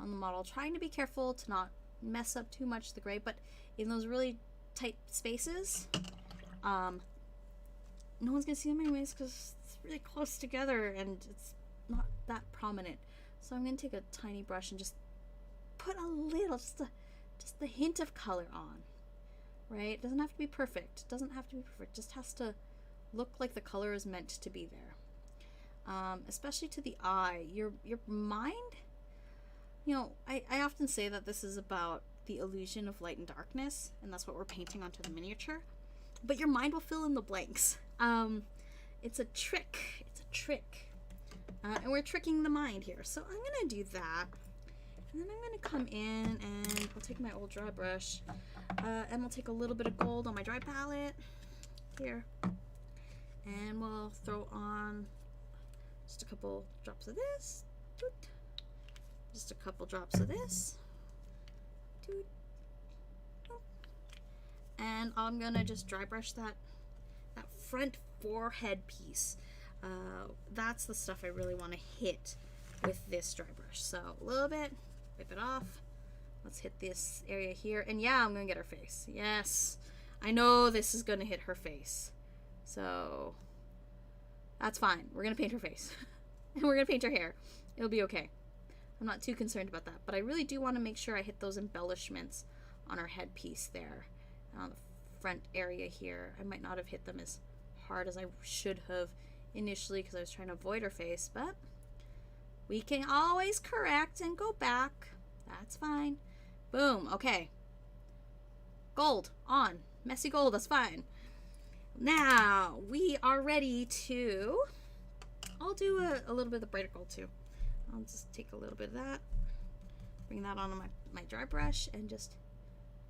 S1: on the model, trying to be careful to not mess up too much the gray, but in those really tight spaces, no one's gonna see them anyways because it's really close together and it's not that prominent. So I'm gonna take a tiny brush and just put a little, just the hint of color on, right? It doesn't have to be perfect. It doesn't have to be perfect. It just has to look like the color is meant to be there. Especially to the eye. Your mind, you know, I often say that this is about the illusion of light and darkness, and that's what we're painting onto the miniature, but your mind will fill in the blanks. It's a trick. It's a trick. And we're tricking the mind here. So I'm gonna do that, and then I'm gonna come in and I'll take my old dry brush, and we'll take a little bit of gold on my dry palette here, and we'll throw on just a couple drops of this, just a couple drops of this, and I'm gonna just dry brush that front forehead piece. That's the stuff I really want to hit with this dry brush. So a little bit, wipe it off. Let's hit this area here, and yeah, I'm gonna get her face. Yes, I know this is gonna hit her face, so that's fine. We're gonna paint her face and we're gonna paint her hair. It'll be okay. I'm not too concerned about that, but I really do want to make sure I hit those embellishments on her headpiece there, and on the front area here. I might not have hit them as hard as I should have initially because I was trying to avoid her face, but we can always correct and go back. That's fine. Boom. Okay. Gold on. Messy gold. That's fine. Now we are ready to, I'll do a little bit of the brighter gold too. I'll just take a little bit of that, bring that onto my dry brush, and just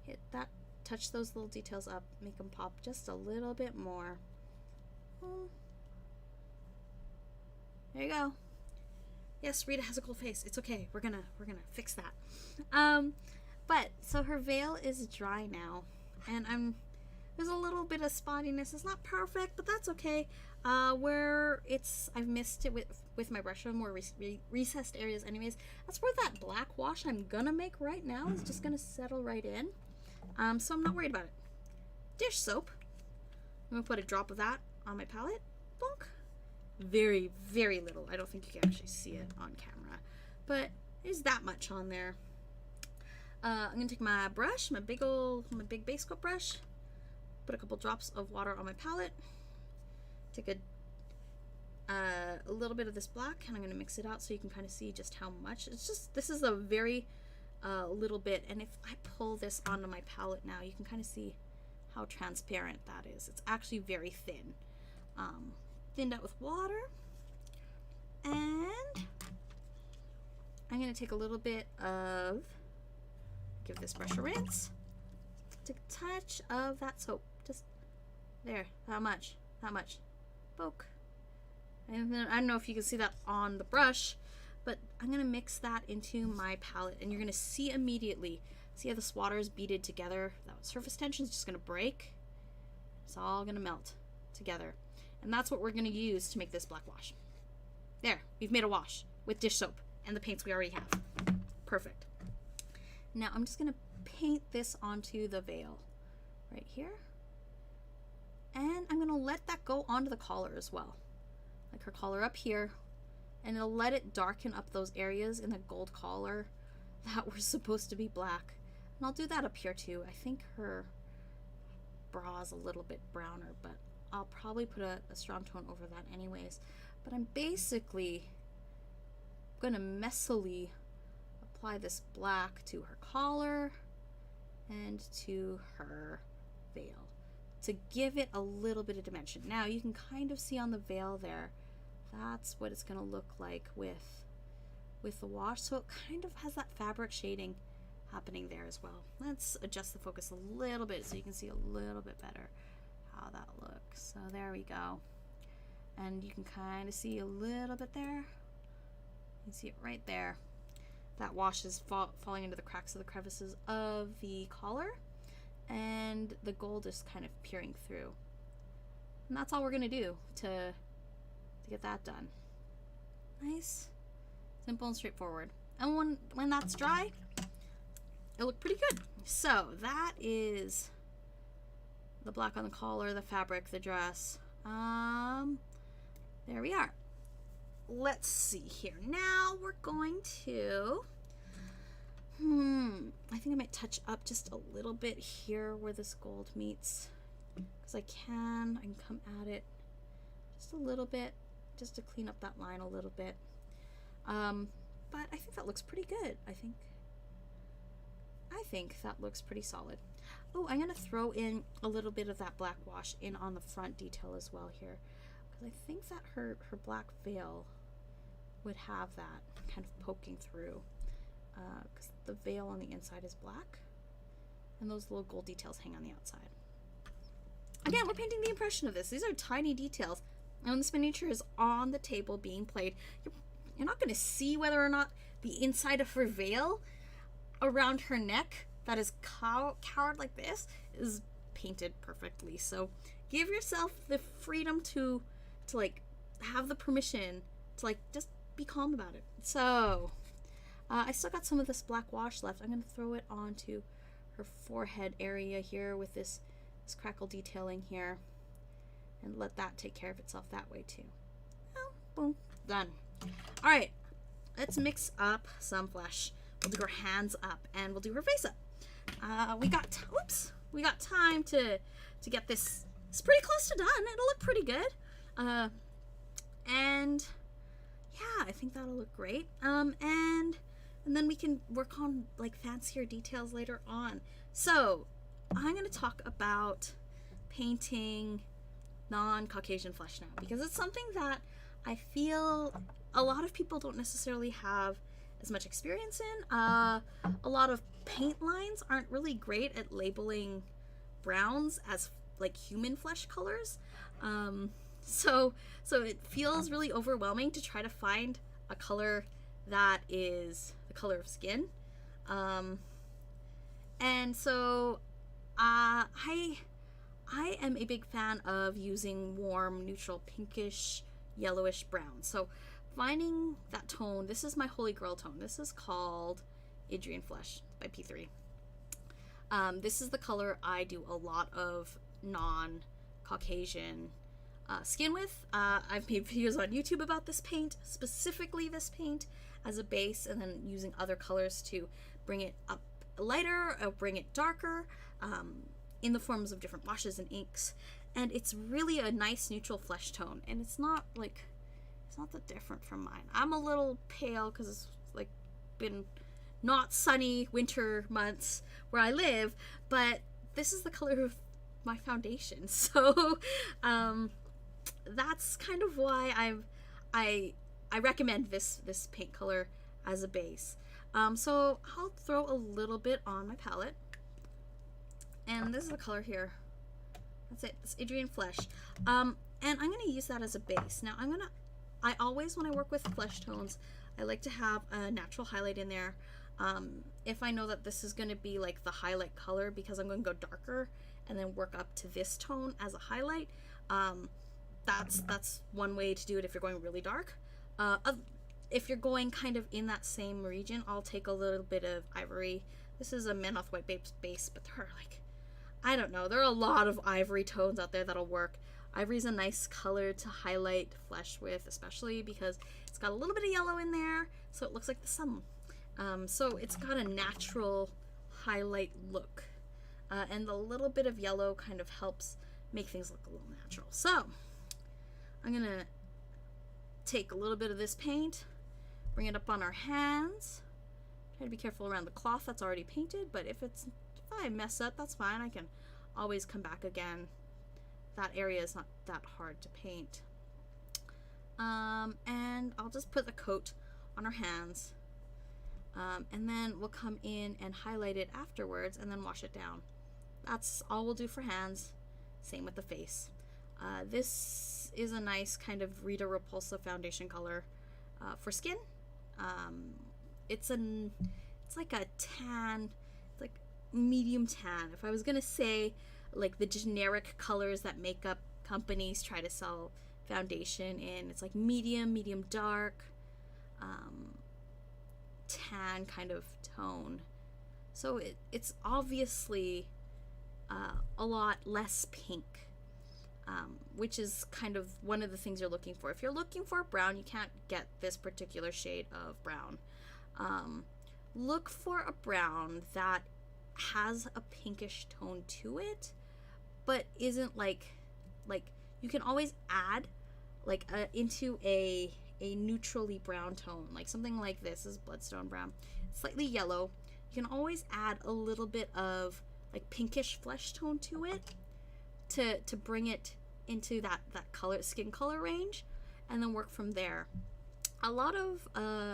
S1: hit that touch those little details up, make them pop just a little bit more. There you go. Yes, Rita has a cold face. It's okay. We're gonna fix that. But so her veil is dry now, and there's a little bit of spottiness. It's not perfect, but that's okay. I've missed it with my brush on more recessed areas anyways. That's where that black wash I'm gonna make right now is just gonna settle right in. So I'm not worried about it. Dish soap. I'm gonna put a drop of that on my palette. Bonk. Very, very little. I don't think you can actually see it on camera, but there's that much on there. I'm gonna take my brush, my big base coat brush, put a couple drops of water on my palette, take a little bit of this black, and I'm gonna mix it out so you can kind of see just how much. This is a very little bit, and if I pull this onto my palette now, you can kind of see how transparent that is. It's actually very thin. Thinned out with water, and I'm gonna take a little bit of, give this brush a rinse, take a touch of that soap, just there, that much, poke. And then I don't know if you can see that on the brush, but I'm gonna mix that into my palette, and you're gonna see immediately, see how this water is beaded together. That surface tension is just gonna break. It's all gonna melt together. And that's what we're going to use to make this black wash. There, we've made a wash with dish soap and the paints we already have. Perfect. Now I'm just going to paint this onto the veil right here. And I'm going to let that go onto the collar as well. Like her collar up here. And it'll let it darken up those areas in the gold collar that were supposed to be black. And I'll do that up here too. I think her bra is a little bit browner, but I'll probably put a strong tone over that anyways. But I'm basically going to messily apply this black to her collar and to her veil to give it a little bit of dimension. Now you can kind of see on the veil there, that's what it's going to look like with the wash. So it kind of has that fabric shading happening there as well. Let's adjust the focus a little bit so you can see a little bit better how that looks. So there we go. And you can kind of see a little bit there. You can see it right there. That wash is falling into the cracks of the crevices of the collar, and the gold is kind of peering through. And that's all we're gonna do to get that done. Nice, simple and straightforward. And when that's dry, it'll look pretty good. So that is the black on the collar, the fabric, the dress. There we are. Let's see here. Now we're going to, I think I might touch up just a little bit here where this gold meets, because I can come at it just a little bit, just to clean up that line a little bit. But I think that looks pretty good. I think that looks pretty solid. Oh, I'm gonna throw in a little bit of that black wash in on the front detail as well here, because I think that her black veil would have that kind of poking through, because the veil on the inside is black and those little gold details hang on the outside. Again, we're painting the impression of this. These are tiny details, and when this miniature is on the table being played, you're not going to see whether or not the inside of her veil around her neck that is cowered like this is painted perfectly. So give yourself the freedom to like have the permission to like just be calm about it. So I still got some of this black wash left. I'm going to throw it onto her forehead area here with this crackle detailing here, and let that take care of itself that way too. Oh, boom, done. All right, let's mix up some flesh. We'll do her hands up and we'll do her face up. We got time to get this. It's pretty close to done. It'll look pretty good. And yeah, I think that'll look great. And then we can work on like fancier details later on. So I'm going to talk about painting non-Caucasian flesh now, because it's something that I feel a lot of people don't necessarily have as much experience in. A lot of paint lines aren't really great at labeling browns as like human flesh colors. So it feels really overwhelming to try to find a color that is the color of skin. And so I am a big fan of using warm, neutral, pinkish, yellowish brown. So finding that tone, this is my holy grail tone. This is called Adrian Flesh by P3. This is the color I do a lot of non-Caucasian skin with. I've made videos on YouTube about this paint, specifically this paint as a base, and then using other colors to bring it up lighter or bring it darker in the forms of different washes and inks. And it's really a nice neutral flesh tone, and it's not that different from mine. I'm a little pale because it's like been not sunny winter months where I live, but this is the color of my foundation. So that's kind of why I recommend this paint color as a base. So I'll throw a little bit on my palette, and this is the color here. That's it. It's Adrian Flesh. And I'm going to use that as a base. Now I always, when I work with flesh tones, I like to have a natural highlight in there. If I know that this is going to be like the highlight color, because I'm going to go darker and then work up to this tone as a highlight, that's one way to do it if you're going really dark. If you're going kind of in that same region, I'll take a little bit of ivory. This is a Menoth White base, but there are like, I don't know, there are a lot of ivory tones out there that'll work. Ivory's a nice color to highlight flesh with, especially because it's got a little bit of yellow in there, so it looks like the sun. So it's got a natural highlight look. And the little bit of yellow kind of helps make things look a little natural. So I'm gonna take a little bit of this paint, bring it up on our hands. Try to be careful around the cloth that's already painted, but if I mess up, that's fine. I can always come back again. That area is not that hard to paint. And I'll just put the coat on our hands. And then we'll come in and highlight it afterwards and then wash it down. That's all we'll do for hands. Same with the face. This is a nice kind of Rita Repulsa foundation color for skin. It's like a tan, it's like medium tan. If I was gonna say like the generic colors that makeup companies try to sell foundation in, it's like medium dark, tan kind of tone. So it's obviously a lot less pink, which is kind of one of the things you're looking for. If you're looking for a brown, you can't get this particular shade of brown. Look for a brown that has a pinkish tone to it, but isn't like you can always add like into a neutrally brown tone, like something like this is bloodstone brown, slightly yellow. You can always add a little bit of like pinkish flesh tone to it to bring it into that color, skin color range, and then work from there. A lot of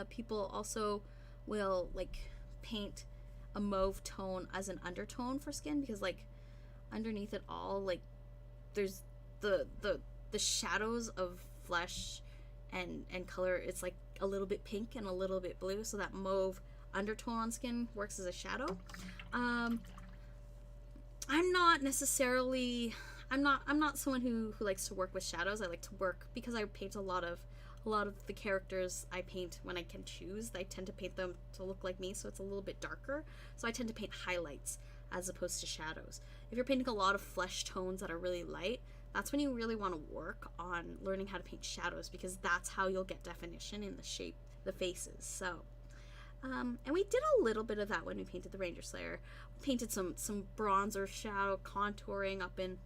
S1: people also will like paint a mauve tone as an undertone for skin, because like underneath it all, like there's the shadows of flesh and color. It's like a little bit pink and a little bit blue, so that mauve undertone on skin works as a shadow. I'm not someone who likes to work with shadows. I like to work, because I paint a lot of the characters I paint when I can choose. I tend to paint them to look like me, so it's a little bit darker. So I tend to paint highlights as opposed to shadows. If you're painting a lot of flesh tones that are really light, that's when you really want to work on learning how to paint shadows, because that's how you'll get definition in the shape, the faces. So, and we did a little bit of that when we painted the Ranger Slayer. We painted some bronzer shadow contouring up in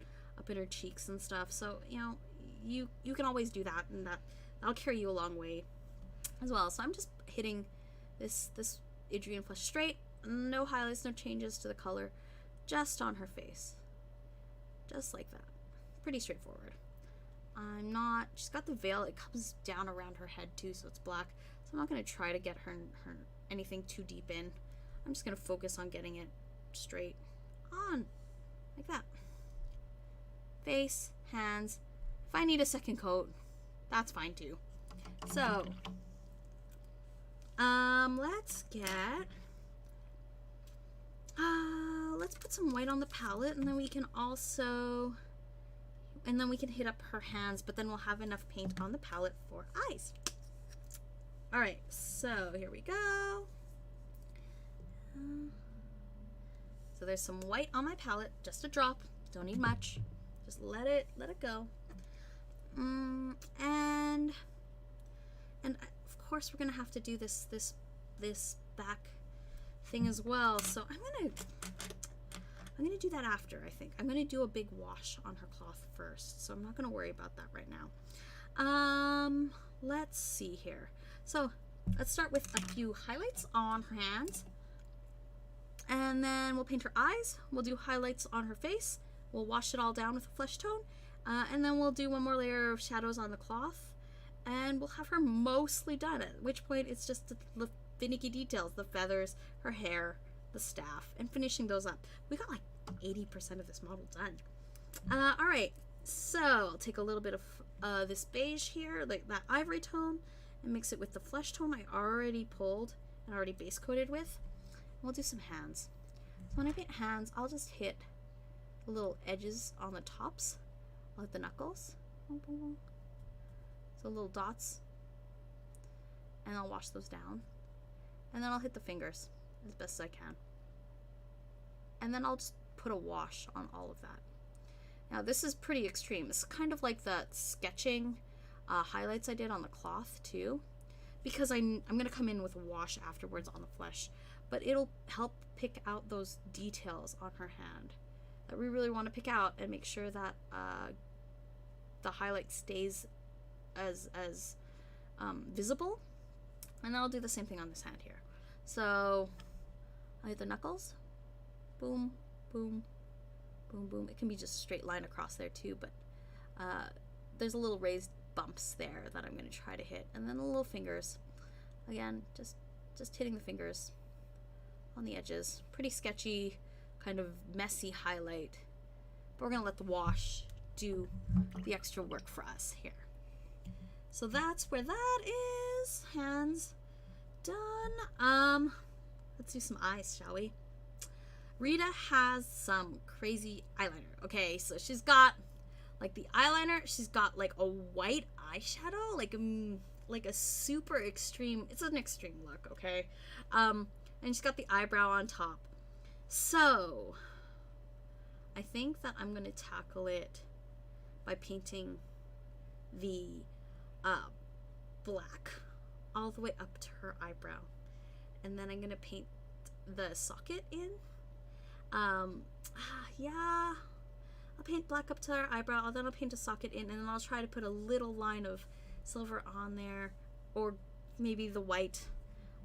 S1: her cheeks and stuff. So, you know, you can always do that, and that'll carry you a long way as well. So I'm just hitting this Adrian Flesh straight, no highlights, no changes to the color, just on her face, just like that. Pretty straightforward. She's got the veil, it comes down around her head too, so it's black, so I'm not going to try to get her anything too deep in. I'm just going to focus on getting it straight on, like that. face, hands. If I need a second coat, that's fine too. So, let's get, let's put some white on the palette, and then we can also, and then we can hit up her hands, but then we'll have enough paint on the palette for eyes. All right, so here we go. So there's some white on my palette, just a drop, don't need much. Just let it go. And of course we're gonna have to do this back thing as well. So I'm gonna do that after. I think I'm gonna do a big wash on her cloth first. So I'm not gonna worry about that right now. Let's see here. So let's start with a few highlights on her hands, and then we'll paint her eyes. We'll do highlights on her face. We'll wash it all down with a flesh tone, and then we'll do one more layer of shadows on the cloth, and we'll have her mostly done, at which point it's just the finicky details, the feathers, her hair, the staff, and finishing those up. We got like 80% of this model done. All right, so I'll take a little bit of this beige here, like that ivory tone, and mix it with the flesh tone I already pulled and already base coated with. And we'll do some hands. So when I paint hands, I'll just hit the little edges on the tops, like the knuckles. So little dots, and I'll wash those down, and then I'll hit the fingers as best as I can, and then I'll just put a wash on all of that. Now this is pretty extreme. It's kind of like the sketching highlights I did on the cloth too, because I'm gonna come in with a wash afterwards on the flesh, but it'll help pick out those details on her hand that we really want to pick out and make sure that the highlight stays as visible. And then I'll do the same thing on this hand here. So I hit the knuckles, boom, boom, boom, boom. It can be just a straight line across there too, but there's a little raised bumps there that I'm going to try to hit, and then the little fingers. Again, just hitting the fingers on the edges. Pretty sketchy, kind of messy highlight, but we're gonna let the wash do the extra work for us here. So that's where that is. Hands done. Let's do some eyes, shall we? Rita has some crazy eyeliner. Okay, so she's got like the eyeliner, she's got like a white eyeshadow, like a super extreme, it's an extreme look, okay? And she's got the eyebrow on top. So I think that I'm gonna tackle it by painting the black all the way up to her eyebrow, and then I'm gonna paint the socket in. Yeah, I'll paint black up to her eyebrow, then I'll paint a socket in, and then I'll try to put a little line of silver on there, or maybe the white,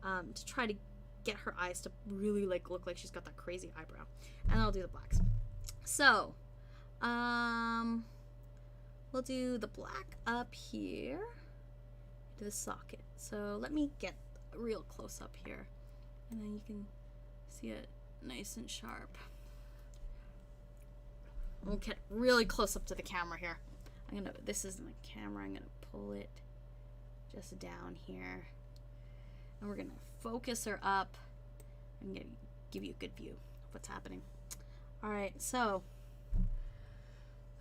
S1: to try to get her eyes to really like look like she's got that crazy eyebrow. And then I'll do the blacks. So we'll do the black up here to the socket. So let me get real close up here, and then you can see it nice and sharp. We'll get really close up to the camera here. This is my camera, I'm gonna pull it just down here, and we're gonna focus her up. I'm gonna give you a good view of what's happening. All right, so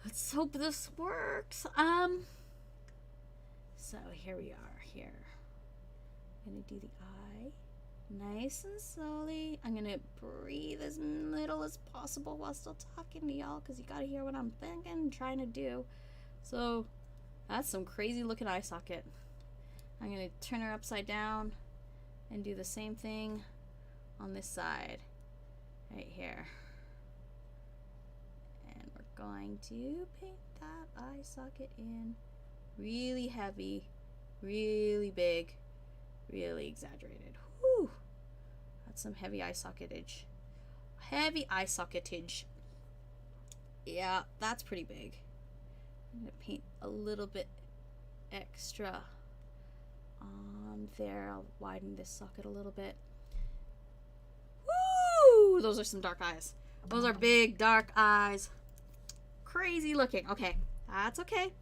S1: let's hope this works. So here we are here. I'm gonna do the eye nice and slowly. I'm gonna breathe as little as possible while still talking to y'all, because you gotta hear what I'm thinking and trying to do. So that's some crazy looking eye socket. I'm gonna turn her upside down and do the same thing on this side right here, and we're going to paint that eye socket in really heavy, really big, really exaggerated. Whew, that's some heavy eye socketage. Heavy eye socketage. Yeah, that's pretty big. I'm gonna paint a little bit extra on there. I'll widen this socket a little bit. Woo! Those are some dark eyes. Those are big dark eyes. crazy looking. Okay, that's okay.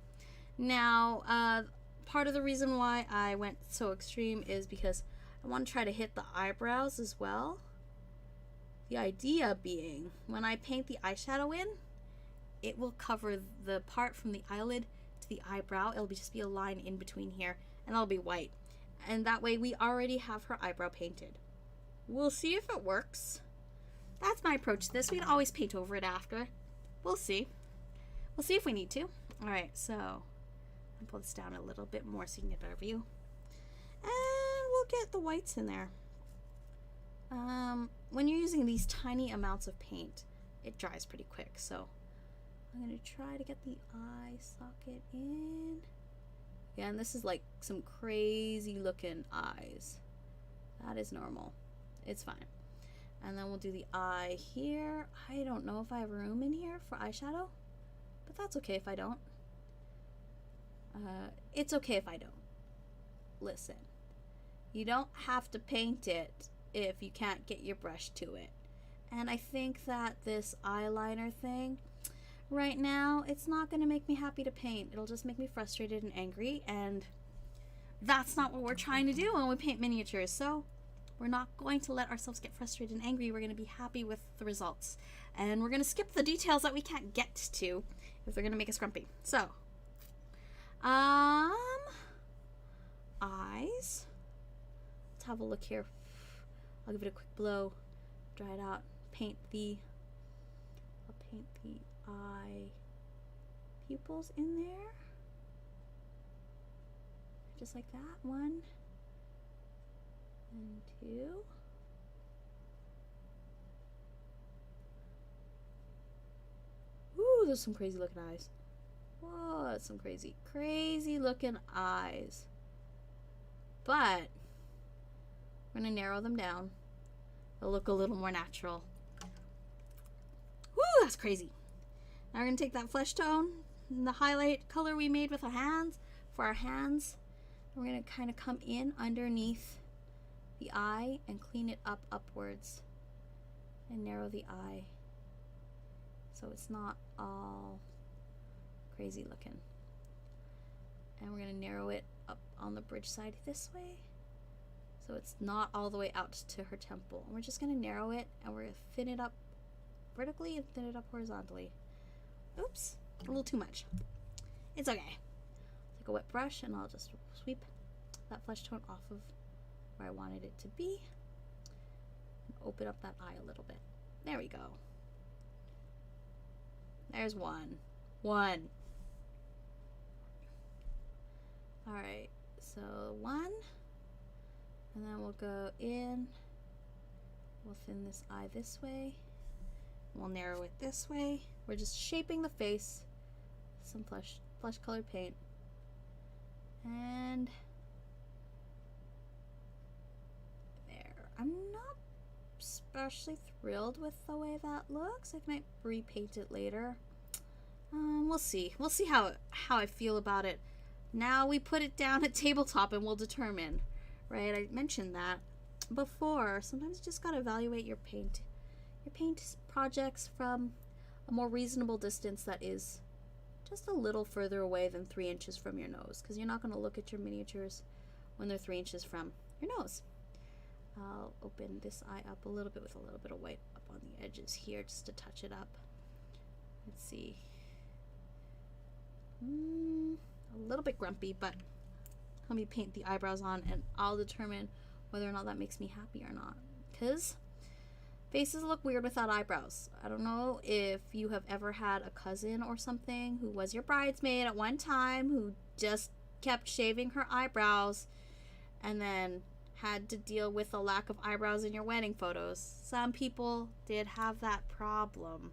S1: Now, part of the reason why I went so extreme is because I want to try to hit the eyebrows as well. The idea being, when I paint the eyeshadow in, it will cover the part from the eyelid to the eyebrow. It'll just be a line in between here, and that'll be white. And that way we already have her eyebrow painted. We'll see if it works. That's my approach to this. We can always paint over it after. We'll see. We'll see if we need to. Alright, so I'll pull this down a little bit more so you can get a better view. And we'll get the whites in there. When you're using these tiny amounts of paint, it dries pretty quick. So I'm going to try to get the eye socket in. Yeah, and this is like some crazy looking eyes. That is normal. It's fine. And then we'll do the eye here. I don't know if I have room in here for eyeshadow, but that's okay if I don't. It's okay if I don't. Listen, you don't have to paint it if you can't get your brush to it. And I think that this eyeliner thing, right now, it's not going to make me happy to paint. It'll just make me frustrated and angry, and that's not what we're trying to do when we paint miniatures. So we're not going to let ourselves get frustrated and angry. We're going to be happy with the results. And we're going to skip the details that we can't get to if they're going to make us grumpy. So, eyes. Let's have a look here. I'll give it a quick blow. Dry it out. I'll paint the eye pupils in there. Just like that. 1 and 2. Ooh, there's some crazy looking eyes. Whoa, that's some crazy looking eyes. But we're gonna narrow them down. They'll look a little more natural. Woo, that's crazy. Now we're gonna take that flesh tone and the highlight color we made with our hands, for our hands. We're gonna kind of come in underneath the eye and clean it up upwards and narrow the eye so it's not all crazy looking. And we're gonna narrow it up on the bridge side this way so it's not all the way out to her temple. And we're just gonna narrow it, and we're gonna thin it up vertically and thin it up horizontally. Oops, a little too much. It's okay. Take a wet brush and I'll just sweep that flesh tone off of where I wanted it to be and open up that eye a little bit. There we go. There's one. Alright, so 1, and then we'll go in, we'll thin this eye this way, we'll narrow it this way. We're just shaping the face with some flesh colored paint. And there. I'm not especially thrilled with the way that looks. I might repaint it later. We'll see. We'll see how I feel about it. Now we put it down at tabletop and we'll determine. Right? I mentioned that before. Sometimes you just gotta evaluate your paint projects from a more reasonable distance that is just a little further away than 3 inches from your nose, because you're not going to look at your miniatures when they're 3 inches from your nose. I'll open this eye up a little bit with a little bit of white up on the edges here just to touch it up. Let's see. A little bit grumpy, but let me paint the eyebrows on and I'll determine whether or not that makes me happy or not, because faces look weird without eyebrows. I don't know if you have ever had a cousin or something who was your bridesmaid at one time who just kept shaving her eyebrows and then had to deal with a lack of eyebrows in your wedding photos. Some people did have that problem.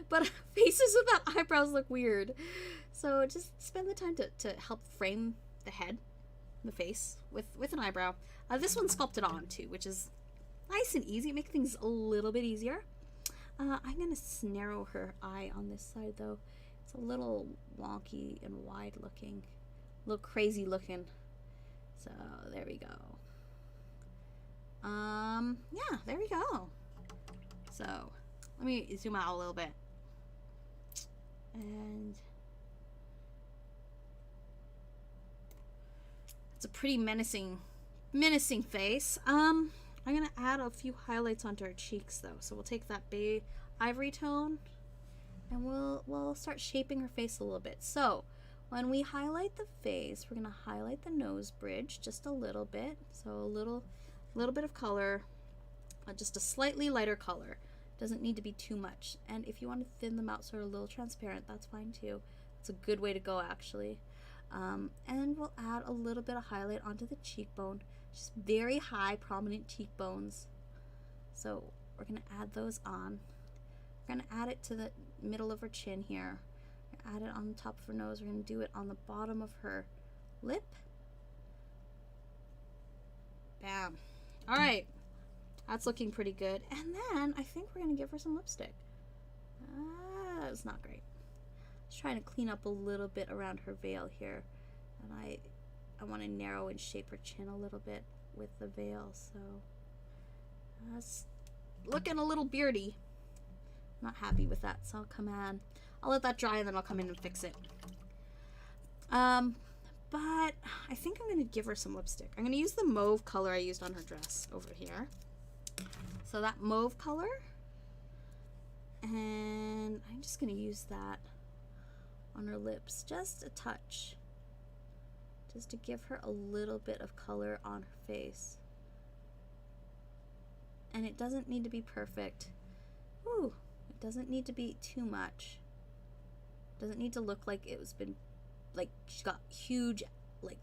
S1: But faces without eyebrows look weird. So just spend the time to help frame the head, the face, with an eyebrow. This one's sculpted on too, which is nice and easy. Make things a little bit easier. I'm going to narrow her eye on this side though. It's a little wonky and wide looking. A little crazy looking. So there we go. Yeah, there we go. So let me zoom out a little bit. And it's a pretty menacing face. I'm gonna add a few highlights onto her cheeks though. So we'll take that ivory tone and we'll start shaping her face a little bit. So when we highlight the face, we're gonna highlight the nose bridge just a little bit. So a little bit of color, just a slightly lighter color. Doesn't need to be too much. And if you want to thin them out so they're a little transparent, that's fine too. It's a good way to go actually. And we'll add a little bit of highlight onto the cheekbone. Just very high prominent cheekbones. So we're gonna add those on. We're gonna add it to the middle of her chin here. We're gonna add it on the top of her nose. We're gonna do it on the bottom of her lip. Bam. All right, that's looking pretty good. And then I think we're gonna give her some lipstick. That's not great. Just trying to clean up a little bit around her veil here, and I want to narrow and shape her chin a little bit with the veil. So that's looking a little beardy. I'm not happy with that, so I'll let that dry and then I'll come in and fix it. But I think I'm going to give her some lipstick. I'm going to use the mauve color I used on her dress over here. So that mauve color, and I'm just going to use that on her lips, just a touch, just to give her a little bit of color on her face. And it doesn't need to be perfect. Ooh, it doesn't need to be too much. It doesn't need to look like she's got huge, like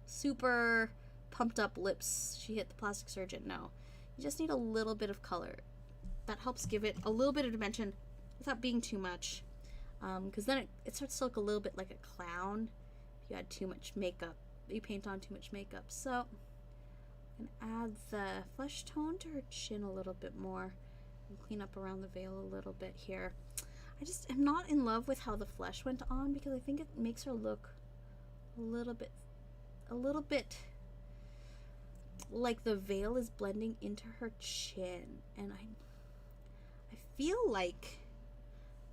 S1: super pumped up lips. She hit the plastic surgeon. No, you just need a little bit of color. That helps give it a little bit of dimension without being too much. Because then it starts to look a little bit like a clown if you add too much makeup, you paint on too much makeup. So I'm gonna add the flesh tone to her chin a little bit more and clean up around the veil a little bit here. I just am not in love with how the flesh went on because I think it makes her look a little bit like the veil is blending into her chin, and I feel like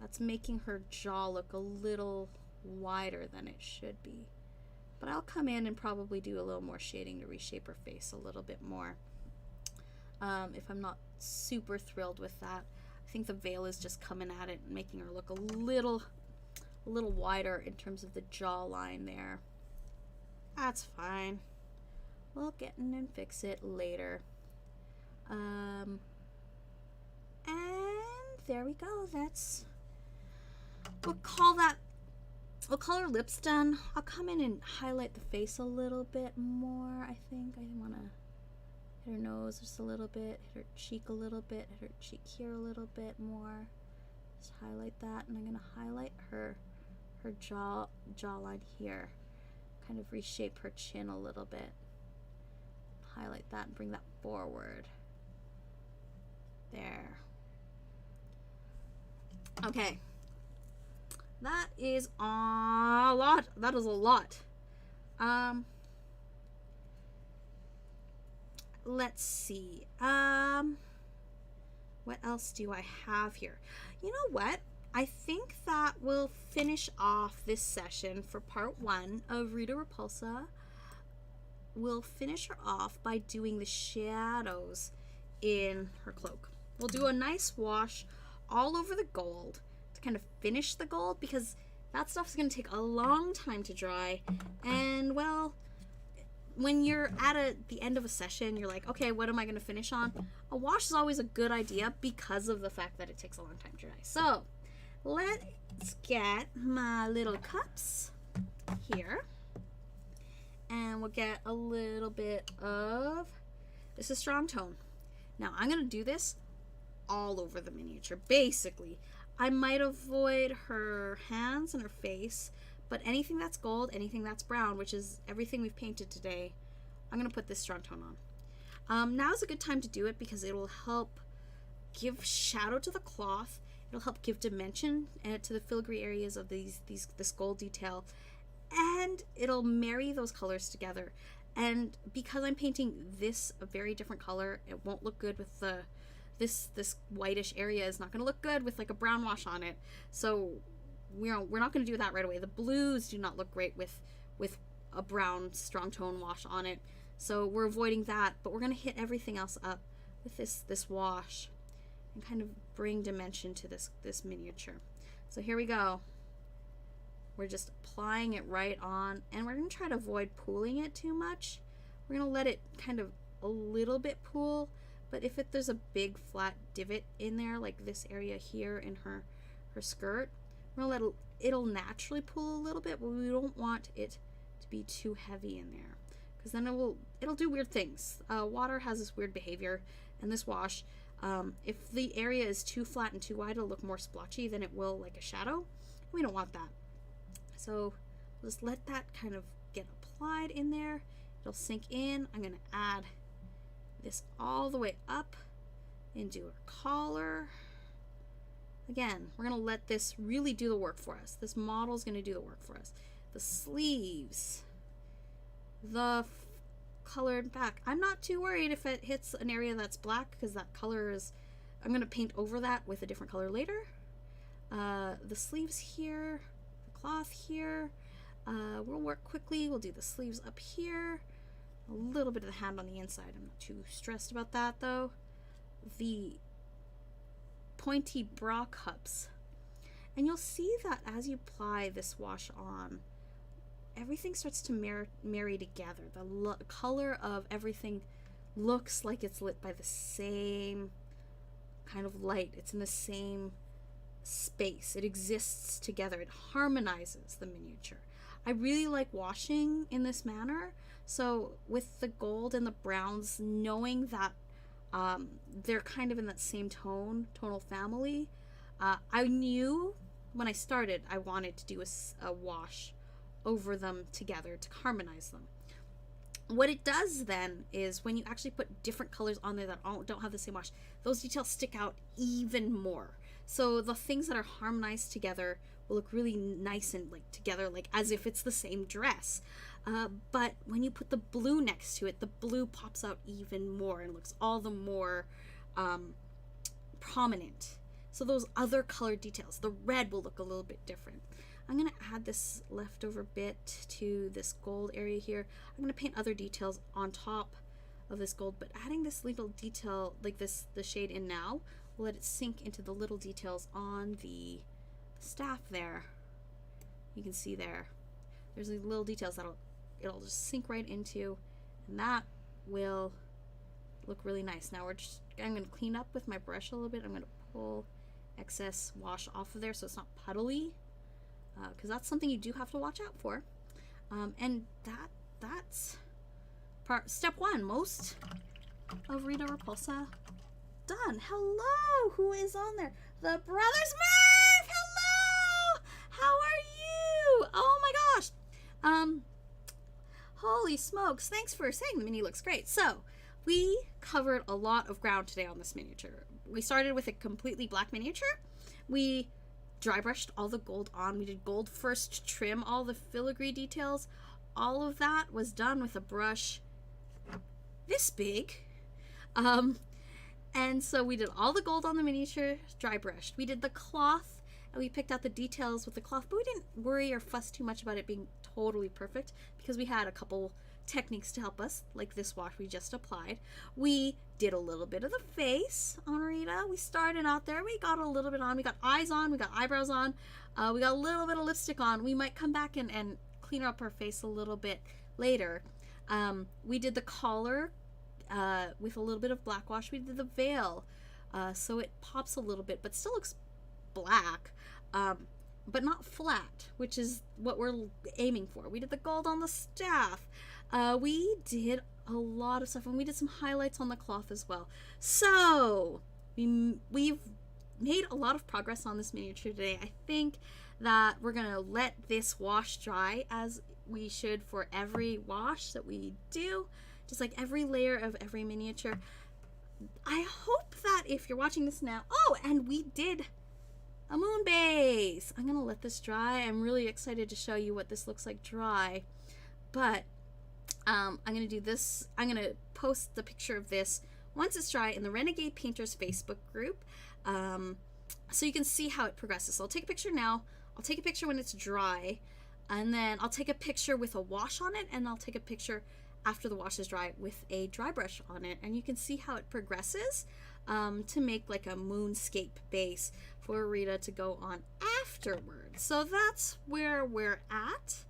S1: that's making her jaw look a little wider than it should be. But I'll come in and probably do a little more shading to reshape her face a little bit more. If I'm not super thrilled with that. I think the veil is just coming at it and making her look a little wider in terms of the jawline there. That's fine. We'll get in and fix it later. And there we go. We'll call her lips done. I'll come in and highlight the face a little bit more. I think I want to hit her nose just a little bit, hit her cheek a little bit, hit her cheek here a little bit more. Just highlight that, and I'm gonna highlight her jawline here. Kind of reshape her chin a little bit. Highlight that and bring that forward. There. Okay. That is a lot. That is a lot. Let's see. What else do I have here? You know what? I think that will finish off this session for part 1 of Rita Repulsa. We'll finish her off by doing the shadows in her cloak. We'll do a nice wash all over the gold to kind of finish the gold, because that stuff's going to take a long time to dry. And, well, when you're at the end of a session, you're like, okay, what am I going to finish on? A wash is always a good idea because of the fact that it takes a long time to dry. So let's get my little cups here, and we'll get a little bit of, this is strong tone. Now I'm going to do this all over the miniature. Basically, I might avoid her hands and her face, but anything that's gold, anything that's brown, which is everything we've painted today, I'm going to put this strong tone on. Now is a good time to do it because it will help give shadow to the cloth. It'll help give dimension to the filigree areas of this gold detail, and it'll marry those colors together. And because I'm painting this a very different color, it won't look good with this whitish area is not going to look good with like a brown wash on it. So we're not going to do that right away. The blues do not look great with a brown strong tone wash on it, so we're avoiding that. But we're going to hit everything else up with this wash and kind of bring dimension to this miniature. So here we go. We're just applying it right on, and we're going to try to avoid pooling it too much. We're going to let it kind of a little bit pool, but if there's a big flat divot in there, like this area here in her skirt, we're going to let it'll naturally pool a little bit, but we don't want it to be too heavy in there, because then it'll do weird things. Water has this weird behavior, and this wash, if the area is too flat and too wide, it'll look more splotchy than it will like a shadow. We don't want that. So just let that kind of get applied in there. It'll sink in. I'm going to add this all the way up into her collar. Again, we're going to let this really do the work for us. This model is going to do the work for us. The sleeves, the colored back. I'm not too worried if it hits an area that's black, because that color is, I'm going to paint over that with a different color later. The sleeves here, the cloth here. We'll work quickly. We'll do the sleeves up here. A little bit of the hand on the inside. I'm not too stressed about that though. The pointy bra cups. And you'll see that as you apply this wash on, everything starts to marry together. The color of everything looks like it's lit by the same kind of light. It's in the same space. It exists together. It harmonizes the miniature. I really like washing in this manner. So with the gold and the browns, knowing that they're kind of in that same tonal family, I knew when I started I wanted to do a wash over them together to harmonize them. What it does then is when you actually put different colors on there that don't have the same wash, those details stick out even more. So the things that are harmonized together will look really nice and like together, like as if it's the same dress. But when you put the blue next to it, the blue pops out even more and looks all the more prominent. So those other color details, the red will look a little bit different. I'm going to add this leftover bit to this gold area here. I'm going to paint other details on top of this gold, but adding this little detail like this, the shade in now, will let it sink into the little details on the staff there. You can see there's these little details it'll just sink right into, and that will look really nice. Now I'm going to clean up with my brush a little bit. I'm going to pull excess wash off of there so it's not puddly, because that's something you do have to watch out for. And that's step one. Most of Rita Repulsa done. Hello, who is on there? The Brothers Murph. Hello, how are you? Oh my gosh. Holy smokes, thanks for saying the mini looks great. So we covered a lot of ground today on this miniature. We started with a completely black miniature. We dry brushed all the gold on. We did gold first to trim all the filigree details. All of that was done with a brush this big. And so we did all the gold on the miniature, dry brushed. We did the cloth, and we picked out the details with the cloth, but we didn't worry or fuss too much about it being totally perfect because we had a couple techniques to help us, like this wash we just applied. We did a little bit of the face on Rita. We started out there. We got a little bit on. We got eyes on. We got eyebrows on. We got a little bit of lipstick on. We might come back and clean up her face a little bit later. We did the collar with a little bit of black wash. We did the veil, so it pops a little bit, but still looks black, but not flat, which is what we're aiming for. We did the gold on the staff. We did a lot of stuff, and we did some highlights on the cloth as well. So we've made a lot of progress on this miniature today. I think that we're gonna let this wash dry as we should for every wash that we do, just like every layer of every miniature. I hope that if you're watching this now, and we did a moon base. I'm gonna let this dry. I'm really excited to show you what this looks like dry, but I'm gonna do this. I'm gonna post the picture of this once it's dry in the Renegade Painters Facebook group, so you can see how it progresses. So I'll take a picture now. I'll take a picture when it's dry, and then I'll take a picture with a wash on it, and I'll take a picture after the wash is dry with a dry brush on it, and you can see how it progresses to make like a moonscape base for Rita to go on afterwards. So that's where we're at.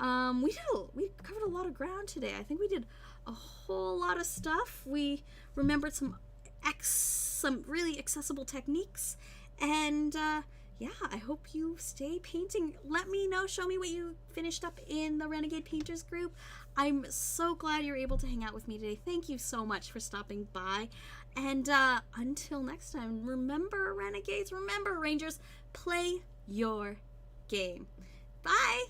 S1: We covered a lot of ground today. I think we did a whole lot of stuff. We remembered some really accessible techniques, and yeah, I hope you stay painting. Let me know, show me what you finished up in the Renegade Painters group. I'm so glad you're able to hang out with me today. Thank you so much for stopping by. And until next time, remember Renegades, remember Rangers, play your game. Bye!